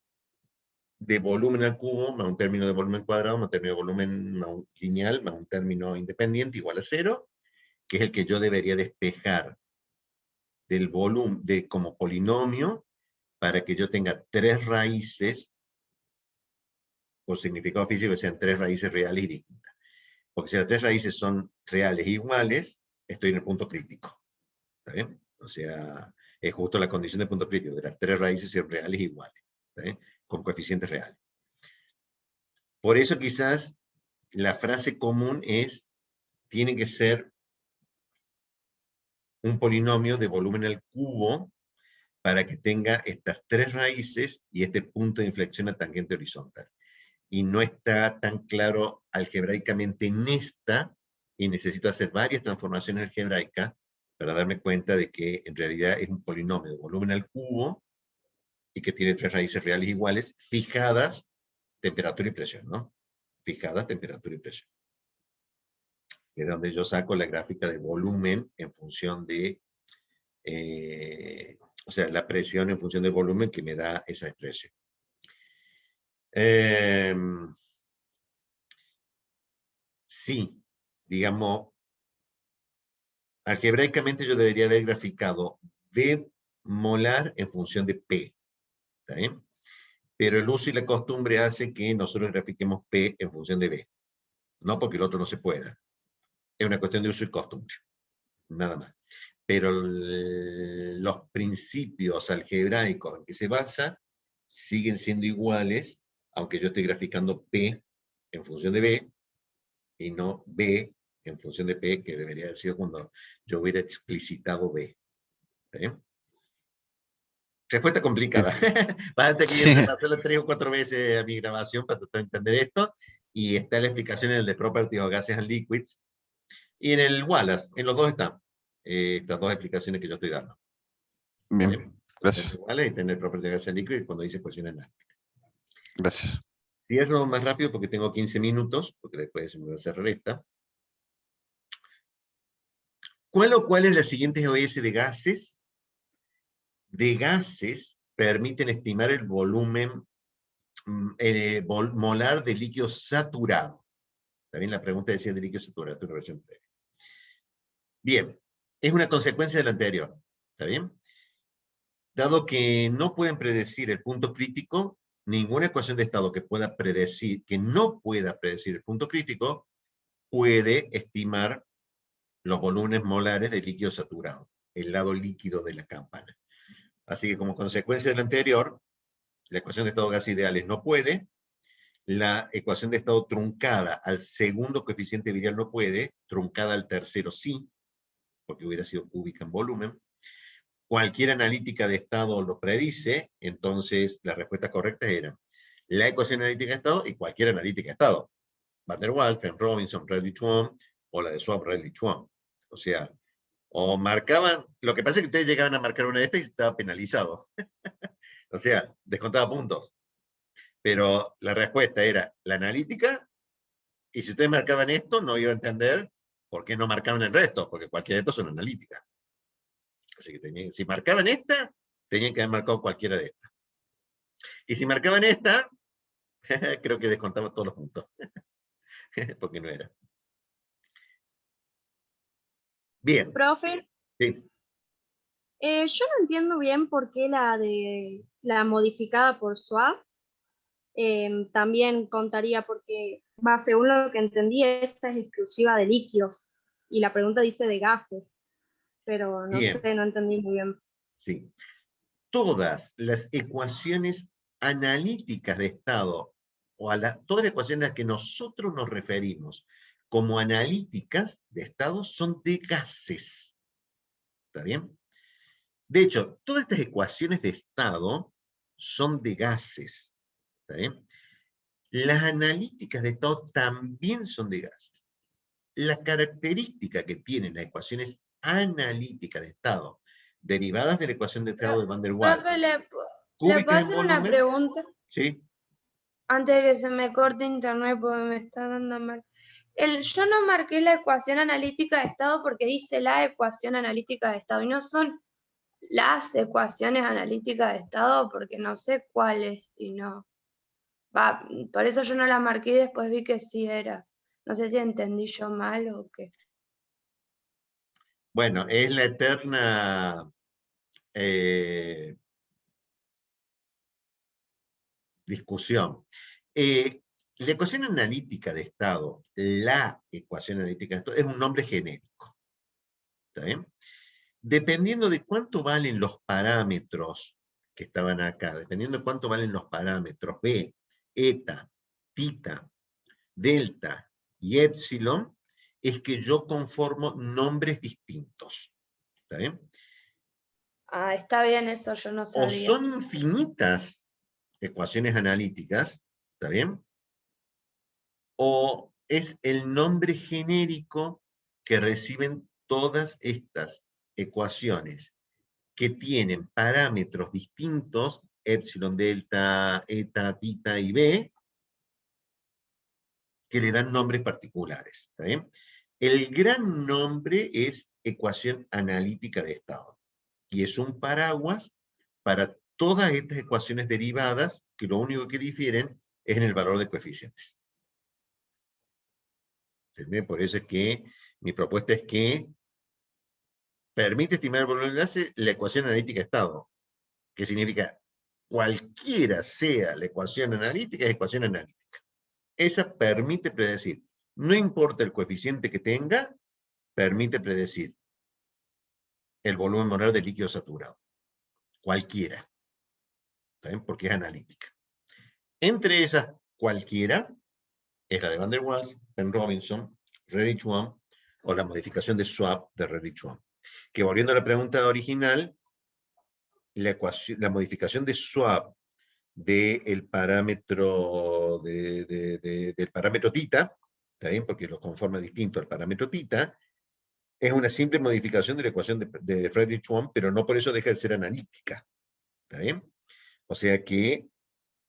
de volumen al cubo, más un término de volumen cuadrado, más un término de volumen más un lineal, más un término independiente igual a 0, que es el que yo debería despejar del volumen como polinomio para que yo tenga tres raíces por significado físico que sean tres raíces reales y distintas. Porque si las tres raíces son reales e iguales, estoy en el punto crítico. ¿Está bien? O sea, es justo la condición de punto crítico, de las tres raíces sean reales e iguales. ¿Está bien? Con coeficientes reales. Por eso quizás la frase común es, tiene que ser un polinomio de volumen al cubo para que tenga estas tres raíces y este punto de inflexión a tangente horizontal. Y no está tan claro algebraicamente en esta, y necesito hacer varias transformaciones algebraicas para darme cuenta de que en realidad es un polinomio de volumen al cubo y que tiene tres raíces reales iguales, fijadas temperatura y presión, ¿no? Fijadas temperatura y presión. Que es donde yo saco la gráfica de volumen en función de, o sea, la presión en función del volumen que me da esa expresión. Sí, digamos, algebraicamente yo debería haber graficado V molar en función de P. ¿Está bien? Pero el uso y la costumbre hace que nosotros grafiquemos P en función de V. No porque el otro no se pueda. Es una cuestión de uso y costumbre. Nada más. Pero los principios algebraicos en que se basa siguen siendo iguales, aunque yo esté graficando P en función de B y no B en función de P, que debería haber sido cuando yo hubiera explicitado B. ¿Sí? Respuesta complicada. Vas a tener que hacerlo 3 o 4 veces a mi grabación para tratar de entender esto. Y está la explicación en el de Properties of Gases and Liquids. Y en el Wallace, en los dos están. Estas dos explicaciones que yo estoy dando. Bien, gracias. Wallace y tener Properties of Gases and Liquids cuando dice ecuación elástica. Gracias. Cierro más rápido porque tengo 15 minutos, porque después se me va a cerrar esta. ¿Cuál o cuáles de las siguientes OS de gases? De gases permiten estimar el volumen molar de líquido saturado. También la pregunta decía de líquido saturado, una versión previa. Bien, es una consecuencia de la anterior. ¿Está bien? Dado que no pueden predecir el punto crítico, ninguna ecuación de estado que pueda predecir, que no pueda predecir el punto crítico, puede estimar los volúmenes molares de líquido saturado, el lado líquido de la campana. Así que como consecuencia de lo anterior, la ecuación de estado gas ideales no puede, la ecuación de estado truncada al segundo coeficiente virial no puede, truncada al tercero sí, porque hubiera sido cúbica en volumen, cualquier analítica de estado lo predice, entonces la respuesta correcta era la ecuación analítica de estado y cualquier analítica de estado. Van der Waals, Penn Robinson, Redlich-Swan, o la de Schwab, Redlich-Swan. O sea, o marcaban, lo que pasa es que ustedes llegaban a marcar una de estas y estaba penalizado. O sea, descontaba puntos. Pero la respuesta era la analítica, y si ustedes marcaban esto, no iba a entender por qué no marcaban el resto, porque cualquiera de estos son analíticas. Así que tenían, si marcaban esta, tenían que haber marcado cualquiera de estas. Y si marcaban esta, creo que descontaba todos los puntos. Porque no era. Bien. Profe, Sí. yo no entiendo bien por qué la modificada por swap también contaría, porque según lo que entendí, esta es exclusiva de líquidos y la pregunta dice de gases, pero no Bien. sé, no entendí muy bien. Sí. Todas las ecuaciones analíticas de estado, o todas las ecuaciones a las que nosotros nos referimos como analíticas de estado, son de gases. ¿Está bien? De hecho, todas estas ecuaciones de estado son de gases. ¿Está bien? Las analíticas de estado también son de gases. La característica que tienen las ecuaciones analíticas de estado, derivadas de la ecuación de estado de Van der Waals, Profe, ¿le cúbicas puedo en hacer una volumen, pregunta? ¿sí? Antes de que se me corte internet porque me está dando mal. Yo no marqué la ecuación analítica de estado porque dice la ecuación analítica de estado y no son las ecuaciones analíticas de estado porque no sé cuáles, sino. Por eso yo no la marqué y después vi que sí era. No sé si entendí yo mal o qué. Bueno, es la eterna discusión. La ecuación analítica de estado, la ecuación analítica de estado, es un nombre genérico. ¿Está bien? Dependiendo de cuánto valen los parámetros que estaban acá, dependiendo de cuánto valen los parámetros B, eta, tita, delta y epsilon, es que yo conformo nombres distintos. ¿Está bien? Ah, está bien eso, yo no O sabía. son infinitas ecuaciones analíticas, ¿está bien? O es el nombre genérico que reciben todas estas ecuaciones que tienen parámetros distintos, epsilon, delta, eta, tita y b, que le dan nombres particulares. ¿Está bien? El gran nombre es ecuación analítica de estado. Y es un paraguas para todas estas ecuaciones derivadas, que lo único que difieren es en el valor de coeficientes. ¿Entendés? Por eso es que mi propuesta es que permite estimar el volumen de enlace la ecuación analítica de estado, que significa cualquiera sea la ecuación analítica, es ecuación analítica. Esa permite predecir, no importa el coeficiente que tenga, permite predecir el volumen molar del líquido saturado. Cualquiera. ¿Está bien? Porque es analítica. Entre esas, cualquiera es la de Van der Waals, Penn Robinson, Redlich-Swan, o la modificación de Schwab de Redlich-Swan. Que volviendo a la pregunta original, la modificación de Schwab del parámetro del parámetro tita, ¿está bien? Porque lo conforma distinto al parámetro tita, es una simple modificación de la ecuación de Redlich-Swan, pero no por eso deja de ser analítica. ¿Está bien? O sea que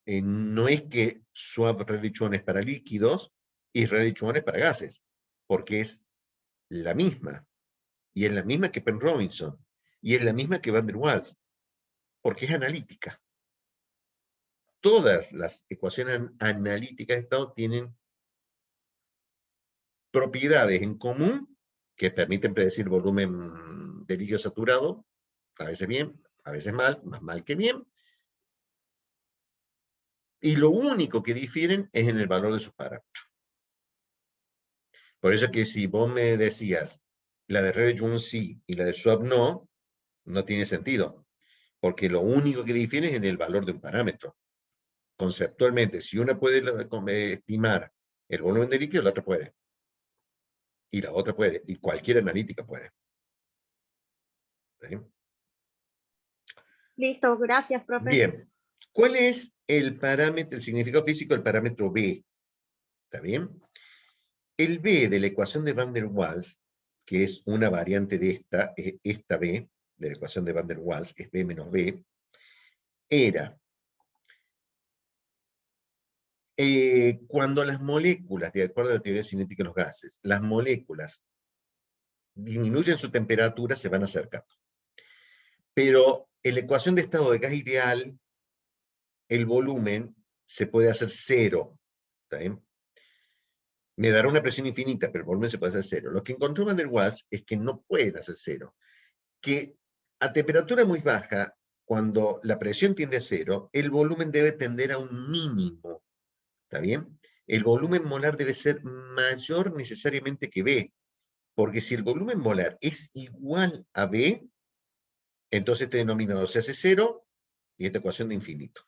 no es que Schwab-Redlich-Swan es para líquidos y Redlich-Swan es para gases, porque es la misma. Y es la misma que Penn Robinson. Y es la misma que Van der Waals, porque es analítica. Todas las ecuaciones analíticas de estado tienen propiedades en común que permiten predecir volumen de líquido saturado, a veces bien, a veces mal, más mal que bien. Y lo único que difieren es en el valor de sus parámetros. Por eso es que si vos me decías, la de Redlich-Swan sí y la de Schwab no, no tiene sentido. Porque lo único que difiere es en el valor de un parámetro. Conceptualmente, si una puede estimar el volumen de líquido, la otra puede. Y la otra puede. Y cualquier analítica puede. ¿Sí? Listo, gracias, profe. Bien. ¿Cuál es el parámetro, el significado físico del parámetro B? ¿Está bien? El B de la ecuación de Van der Waals, que es una variante de esta B, de la ecuación de Van der Waals, es B menos B, era cuando las moléculas, de acuerdo a la teoría cinética de los gases, las moléculas disminuyen su temperatura, se van acercando. Pero en la ecuación de estado de gas ideal, el volumen se puede hacer cero. ¿Está bien? Me dará una presión infinita, pero el volumen se puede hacer cero. Lo que encontró Van der Waals es que no pueden hacer cero. Que a temperatura muy baja, cuando la presión tiende a cero, el volumen debe tender a un mínimo. ¿Está bien? El volumen molar debe ser mayor necesariamente que B. Porque si el volumen molar es igual a B, entonces este denominador se hace cero y esta ecuación de infinito.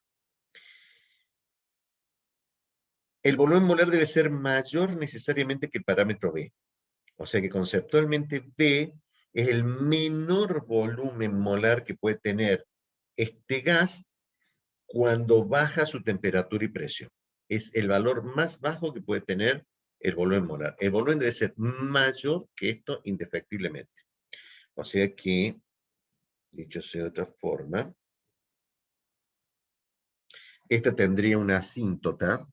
El volumen molar debe ser mayor necesariamente que el parámetro B. O sea que conceptualmente B es el menor volumen molar que puede tener este gas cuando baja su temperatura y presión. Es el valor más bajo que puede tener el volumen molar. El volumen debe ser mayor que esto indefectiblemente. O sea que, dicho sea de otra forma, esta tendría una asíntota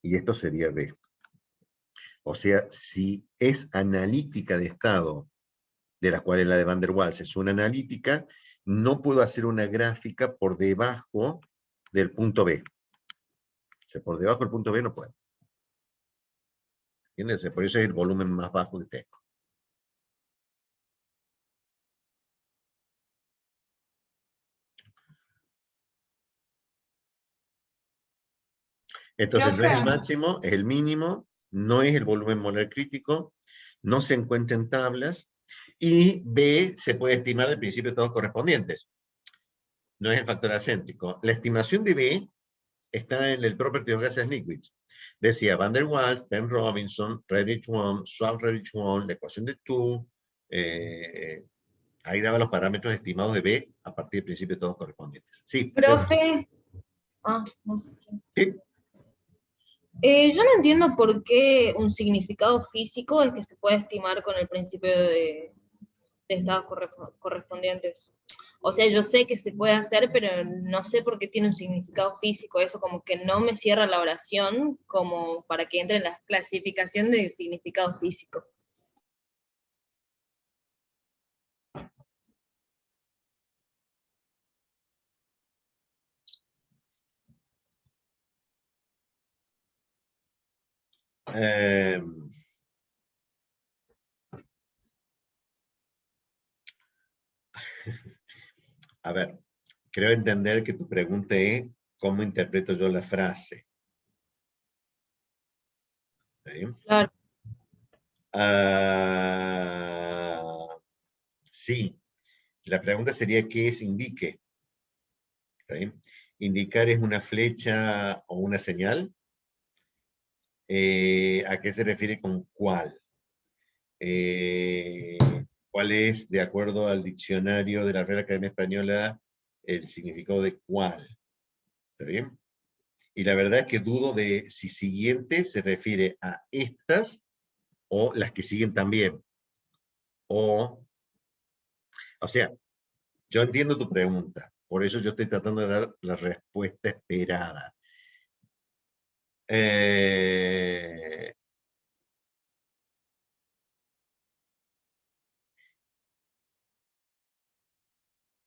y esto sería B. O sea, si es analítica de estado, de las cuales la de Van der Waals es una analítica, no puedo hacer una gráfica por debajo del punto B. O sea, por debajo del punto B no puedo. ¿Entiendes? Por eso es el volumen más bajo que tengo. Entonces no es el Profe. máximo, es el mínimo, no es el volumen molar crítico, no se encuentra en tablas, y B se puede estimar del principio de estados correspondientes. No es el factor acéntrico. La estimación de B está en el Property of Gases and Liquids. Decía Van der Waals, Penn Robinson, Redditch-Wong, Swab-Redditch-Wong, la ecuación de Tu, ahí daba los parámetros estimados de B a partir del principio de estados correspondientes. Sí. Profe. No sé quién. Sí. Yo no entiendo por qué un significado físico es que se puede estimar con el principio de estados correspondientes. O sea, yo sé que se puede hacer, pero no sé por qué tiene un significado físico. Eso como que no me cierra la oración como para que entre en la clasificación de significado físico. A ver, creo entender que tu pregunta es ¿cómo interpreto yo la frase? ¿Sí? Claro. Sí. La pregunta sería ¿qué es indique? ¿Sí? Indicar es una flecha o una señal. ¿A qué se refiere con cuál? ¿Cuál es, de acuerdo al diccionario de la Real Academia Española, el significado de cuál? ¿Está bien? Y la verdad es que dudo de si siguiente se refiere a estas o las que siguen también. O sea, yo entiendo tu pregunta, por eso yo estoy tratando de dar la respuesta esperada.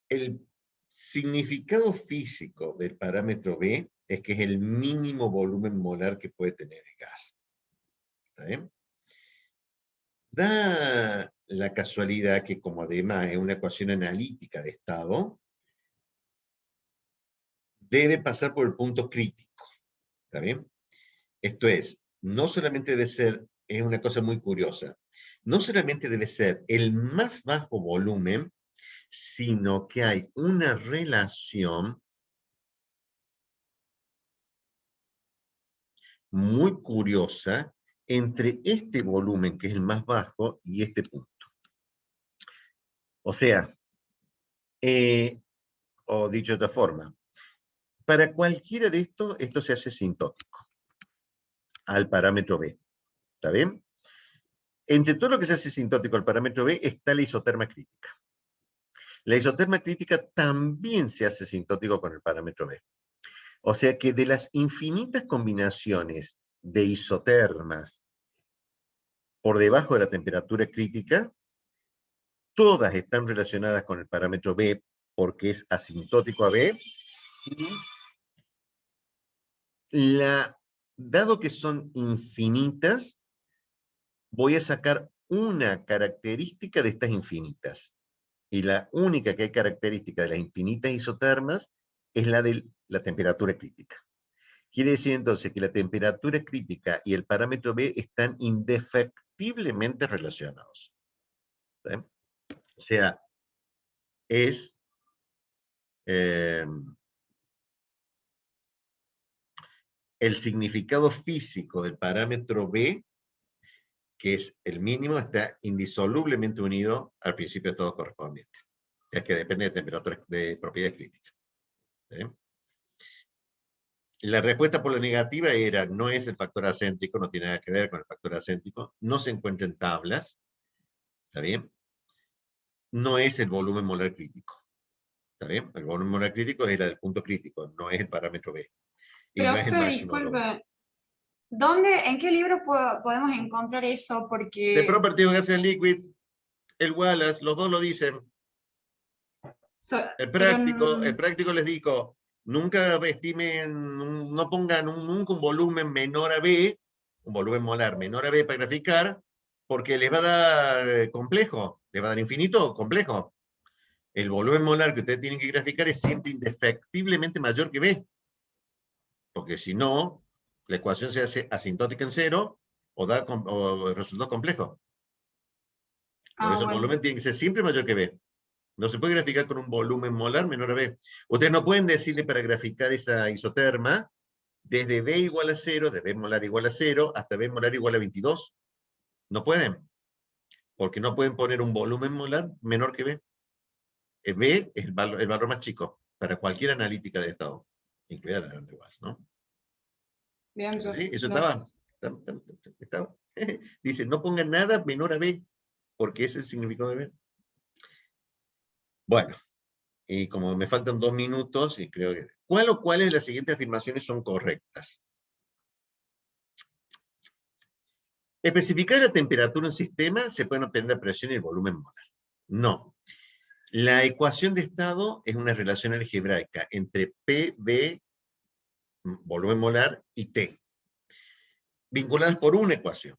El significado físico del parámetro B es que es el mínimo volumen molar que puede tener el gas. ¿Está bien? Da la casualidad que como además es una ecuación analítica de estado, debe pasar por el punto crítico. ¿Está bien? Esto es, no solamente debe ser, es una cosa muy curiosa, no solamente debe ser el más bajo volumen, sino que hay una relación muy curiosa entre este volumen, que es el más bajo, y este punto. O sea, O dicho de otra forma, para cualquiera de estos, esto se hace sintótico al parámetro B. ¿Está bien? Entre todo lo que se hace sintótico al parámetro B está la isoterma crítica. La isoterma crítica también se hace sintótico con el parámetro B. O sea que de las infinitas combinaciones de isotermas por debajo de la temperatura crítica, todas están relacionadas con el parámetro B porque es asintótico a B. Y dado que son infinitas, voy a sacar una característica de estas infinitas. Y la única que hay característica de las infinitas isotermas es la de la temperatura crítica. Quiere decir entonces que la temperatura crítica y el parámetro B están indefectiblemente relacionados. ¿Sí? O sea, es el significado físico del parámetro B, que es el mínimo, está indisolublemente unido al principio de todo correspondiente, ya que depende de temperatura, de propiedades críticas. ¿Sí? La respuesta por la negativa era, no es el factor acéntrico, no tiene nada que ver con el factor acéntrico, no se encuentra en tablas, ¿está bien? No es el volumen molar crítico, ¿está bien? El volumen molar crítico era el punto crítico, no es el parámetro B. Y no es el máximo volumen. Disculpe, ¿en qué libro podemos encontrar eso? The Porque Property of Gas and Liquids, el Wallace, los dos lo dicen. El práctico les dijo, nunca estimen, no pongan nunca un volumen menor a B, un volumen molar menor a B para graficar, porque les va a dar complejo, les va a dar infinito o complejo. El volumen molar que ustedes tienen que graficar es siempre indefectiblemente mayor que B. Porque si no, la ecuación se hace asintótica en cero o da resultado complejo. Por eso el volumen tiene que ser siempre mayor que B. No se puede graficar con un volumen molar menor a B. Ustedes no pueden decirle para graficar esa isoterma desde B igual a 0, de B molar igual a 0, hasta B molar igual a 22. No pueden. Porque no pueden poner un volumen molar menor que B. B es el valor más chico para cualquier analítica de estado, incluida la de Wallace, ¿no? Bien, sí, eso estaba. Dice, no pongan nada menor a B, porque es el significado de B. Bueno, y como me faltan 2 minutos, y creo que... ¿Cuál o cuáles de las siguientes afirmaciones son correctas? Especificar la temperatura en un sistema se pueden obtener la presión y el volumen molar. No. La ecuación de estado es una relación algebraica entre PV, volumen molar, y T, vinculadas por una ecuación.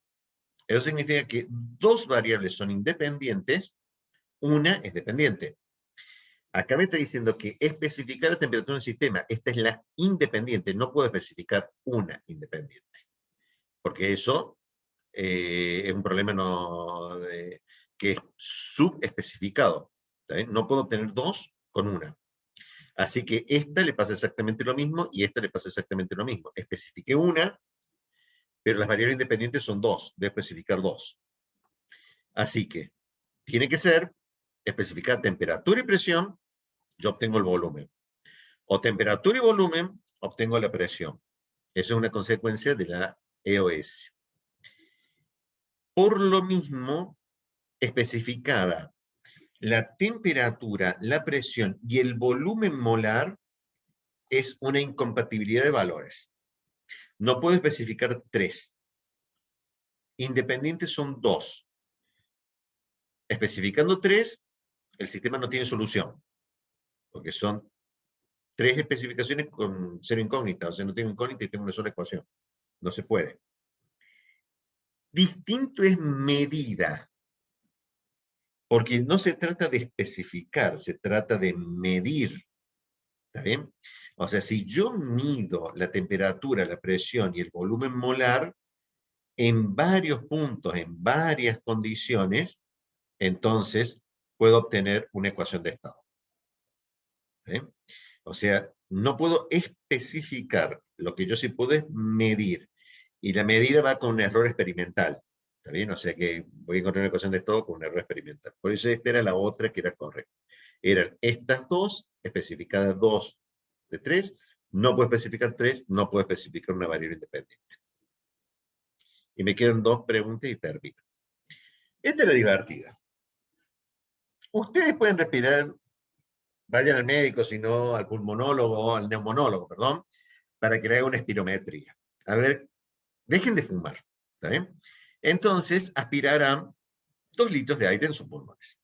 Eso significa que 2 variables son independientes, una es dependiente. Acá me está diciendo que especificar la temperatura en el sistema, esta es la independiente, no puedo especificar una independiente. Porque eso es un problema que es subespecificado. No puedo tener 2 con una. Así que esta le pasa exactamente lo mismo y esta le pasa exactamente lo mismo. Especifiqué una, pero las variables independientes son 2, debo especificar 2. Así que tiene que ser especificar temperatura y presión, yo obtengo el volumen. O temperatura y volumen, obtengo la presión. Eso es una consecuencia de la EOS. Por lo mismo, especificada la temperatura, la presión y el volumen molar es una incompatibilidad de valores. No puedo especificar 3. Independientes son 2. Especificando 3, el sistema no tiene solución. Porque son 3 especificaciones con 0 incógnitas. O sea, no tengo incógnita y tengo una sola ecuación. No se puede. Distinto es medida. Porque no se trata de especificar, se trata de medir. ¿Está bien? O sea, si yo mido la temperatura, la presión y el volumen molar en varios puntos, en varias condiciones, entonces puedo obtener una ecuación de estado. ¿Sí? O sea, no puedo especificar, lo que yo sí puedo es medir. Y la medida va con un error experimental. ¿Está bien? O sea que voy a encontrar una ecuación de estado con un error experimental. Por eso esta era la otra que era correcta. Eran estas dos, especificadas 2 de 3, no puedo especificar 3, no puedo especificar una variable independiente. Y me quedan 2 preguntas y termino. Esta es la divertida. Ustedes pueden respirar, vayan al médico, si no al pulmonólogo, al neumonólogo, perdón, para que le haga una espirometría. A ver, dejen de fumar, ¿está bien? Entonces, aspirarán 2 litros de aire en sus pulmones.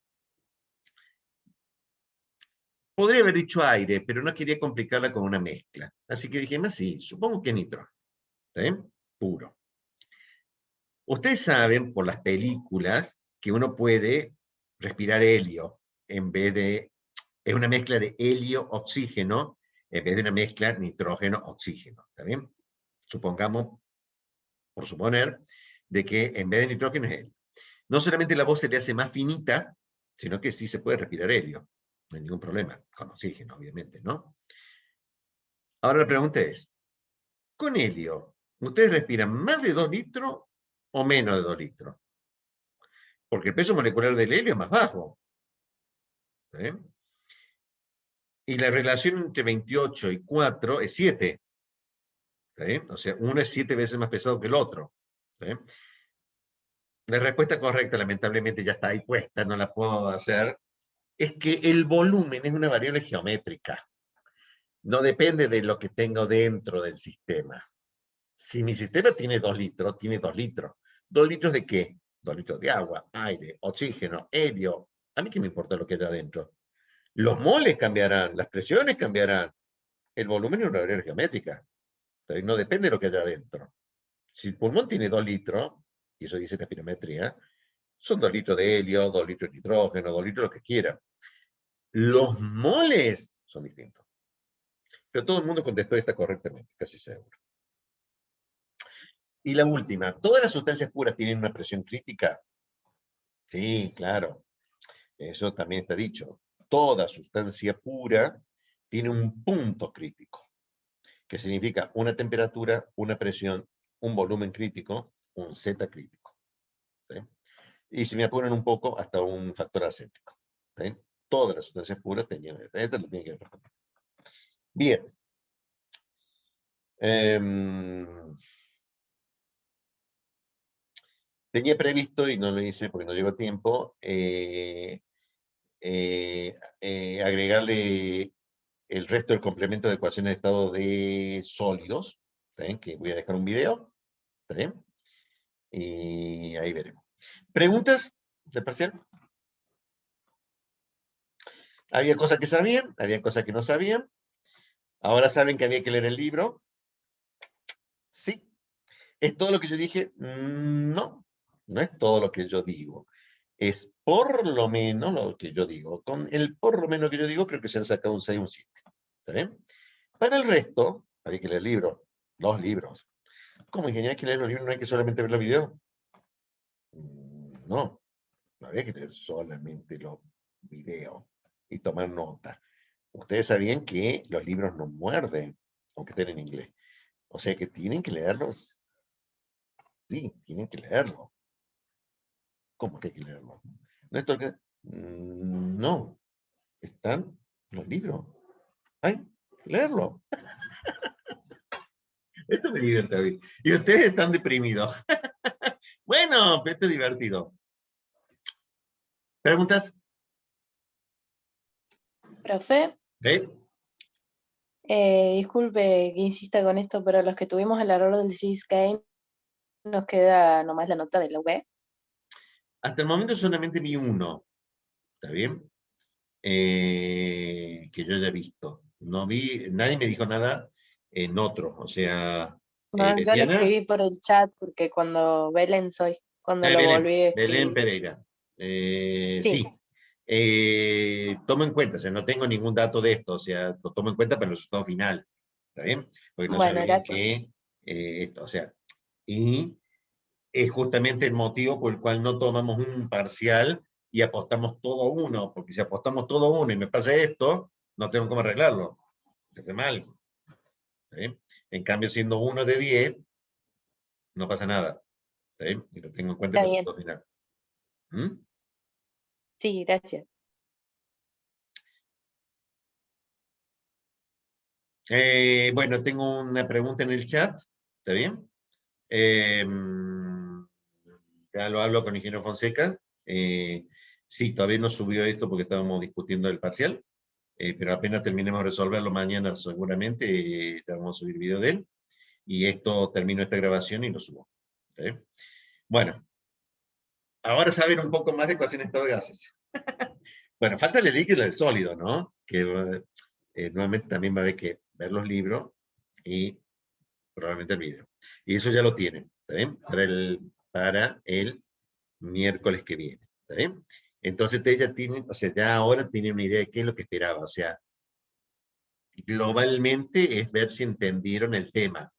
Podría haber dicho aire, pero no quería complicarla con una mezcla. Así que dije, más sí, supongo que nitrógeno. ¿Está bien? Puro. Ustedes saben, por las películas, que uno puede respirar helio en vez de... Es una mezcla de helio-oxígeno en vez de una mezcla nitrógeno-oxígeno. ¿Está bien? Supongamos, por suponer, de que en vez de nitrógeno es helio. No solamente la voz se le hace más finita, sino que sí se puede respirar helio. No hay ningún problema, con oxígeno, obviamente, ¿no? Ahora la pregunta es, con helio, ¿ustedes respiran más de 2 litros o menos de 2 litros? Porque el peso molecular del helio es más bajo. ¿Sí? Y la relación entre 28 y 4 es 7. ¿Sí? O sea, uno es 7 veces más pesado que el otro. ¿Sí? La respuesta correcta, lamentablemente, ya está ahí puesta, no la puedo hacer, es que el volumen es una variable geométrica. No depende de lo que tengo dentro del sistema. Si mi sistema tiene 2 litros, tiene 2 litros. ¿2 litros de qué? 2 litros de agua, aire, oxígeno, helio. ¿A mí qué me importa lo que hay adentro? Los moles cambiarán, las presiones cambiarán. El volumen es una variable geométrica. Entonces, no depende de lo que haya adentro. Si el pulmón tiene 2 litros, y eso dice la espirometría, son 2 litros de helio, 2 litros de nitrógeno, 2 litros lo que quiera. Los moles son distintos. Pero todo el mundo contestó esta correctamente, casi seguro. Y la última, ¿todas las sustancias puras tienen una presión crítica? Sí, claro. Eso también está dicho. Toda sustancia pura tiene un punto crítico, que significa una temperatura, una presión, un volumen crítico, un Z crítico. ¿Sí? Y si me apuran un poco, hasta un factor acético. ¿Sí? Todas las sustancias puras tenían, esto lo tiene que responder. Bien. Tenía previsto, y no lo hice porque no llegó tiempo, agregarle el resto del complemento de ecuaciones de estado de sólidos, ¿está bien? Que voy a dejar un video, ¿está bien? Y ahí veremos. ¿Preguntas de parcial? Había cosas que sabían, había cosas que no sabían. Ahora saben que había que leer el libro. Sí. ¿Es todo lo que yo dije? No, no es todo lo que yo digo. Es por lo menos lo que yo digo. Con el por lo menos que yo digo, creo que se han sacado un 6 o un 7. ¿Está bien? Para el resto, había que leer el libro. 2 libros. Como ingeniero hay que leer los libros, no hay que solamente ver los videos. No, no había que leer solamente los videos y tomar nota. Ustedes sabían que los libros no muerden, aunque estén en inglés. O sea que tienen que leerlos. Sí, tienen que leerlo. ¿Cómo que hay que leerlo? No, esto que... no, están los libros. Hay que leerlo. Esto me divierte hoy. Y ustedes están deprimidos. Bueno, esto es divertido. ¿Preguntas? Profe, ¿Eh? disculpe que insista con esto, pero los que tuvimos el error del G-Scan nos queda nomás la nota de la web. Hasta el momento solamente vi uno. ¿Está bien? Que yo haya visto. No vi, nadie me dijo nada en otro. O sea, Bueno, yo le Betiana. escribí por el chat porque cuando Belén soy, cuando lo Belén, volví a escribir. Belén Pereira. Sí. Tomo en cuenta, o sea, no tengo ningún dato de esto, o sea, lo tomo en cuenta para el resultado final. ¿Está bien? Porque no Bueno, sabían gracias. que esto, o sea, y es justamente el motivo por el cual no tomamos un parcial y apostamos todo uno, porque si apostamos todo uno y me pasa esto, no tengo cómo arreglarlo. Es mal. ¿Sí? En cambio, siendo 1 de 10, no pasa nada. ¿Sí? Y lo tengo en cuenta Está en el bien. resultado final. ¿Mm? Sí, gracias. Bueno, tengo una pregunta en el chat, ¿está bien? Ya lo hablo con Ingeniero Fonseca. Sí, todavía no subió esto porque estábamos discutiendo el parcial, pero apenas terminemos de resolverlo mañana seguramente, ya vamos a subir video de él. Y esto, termino esta grabación y lo subo. ¿Está bien? Bueno, ahora saben un poco más de ecuación de estado de gases. Bueno, falta el líquido y el sólido, ¿no? Que nuevamente también va a haber que ver los libros y probablemente el video. Y eso ya lo tienen, ¿está bien? Para el miércoles que viene, ¿está bien? Entonces ella tiene, o sea, ya ahora tiene una idea de qué es lo que esperaba, o sea, globalmente es ver si entendieron el tema,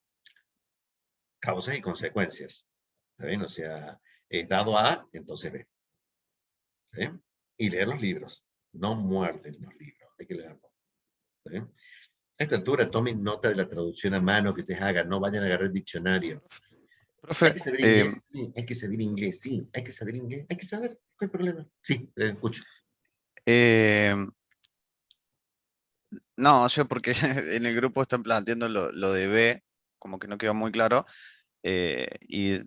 causas y consecuencias, ¿está bien? O sea, dado A, entonces B, ¿está bien? Y leer los libros, no muerden los libros, hay que leerlos, ¿está bien? A esta altura tomen nota de la traducción a mano que ustedes hagan, no vayan a agarrar el diccionario. Profe, Hay que saber inglés, sí, hay que saber inglés, sí, hay que saber inglés, hay que saber, ¿cuál problema? Sí, escucho. no, o sea, porque en el grupo están planteando lo de B, como que no quedó muy claro. Y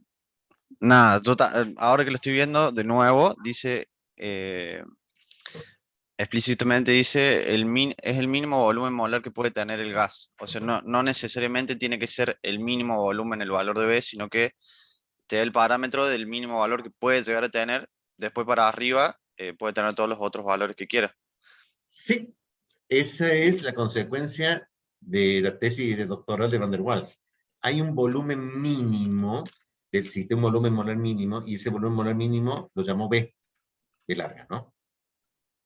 nada, ahora que lo estoy viendo de nuevo, dice, explícitamente dice, es el mínimo volumen molar que puede tener el gas. O sea, no necesariamente tiene que ser el mínimo volumen el valor de B, sino que te da el parámetro del mínimo valor que puede llegar a tener. Después para arriba puede tener todos los otros valores que quiera. Sí, esa es la consecuencia de la tesis de doctoral de Van der Waals. Hay un volumen mínimo del sistema, un volumen molar mínimo, y ese volumen molar mínimo lo llamó B, de larga, ¿no?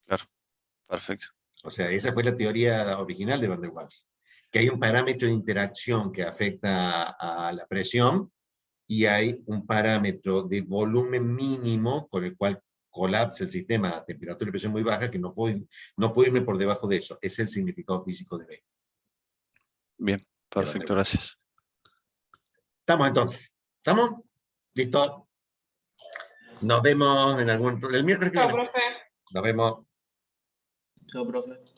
Claro, perfecto. O sea, esa fue la teoría original de Van der Waals, que hay un parámetro de interacción que afecta a la presión, y hay un parámetro de volumen mínimo con el cual colapsa el sistema a temperatura y presión muy baja, que no puedo irme por debajo de eso. Es el significado físico de B. Bien, perfecto, gracias. Estamos entonces. ¿Estamos? ¿Listo? Nos vemos en el miércoles que viene. Chao, profe. Nos vemos. Chao, profe.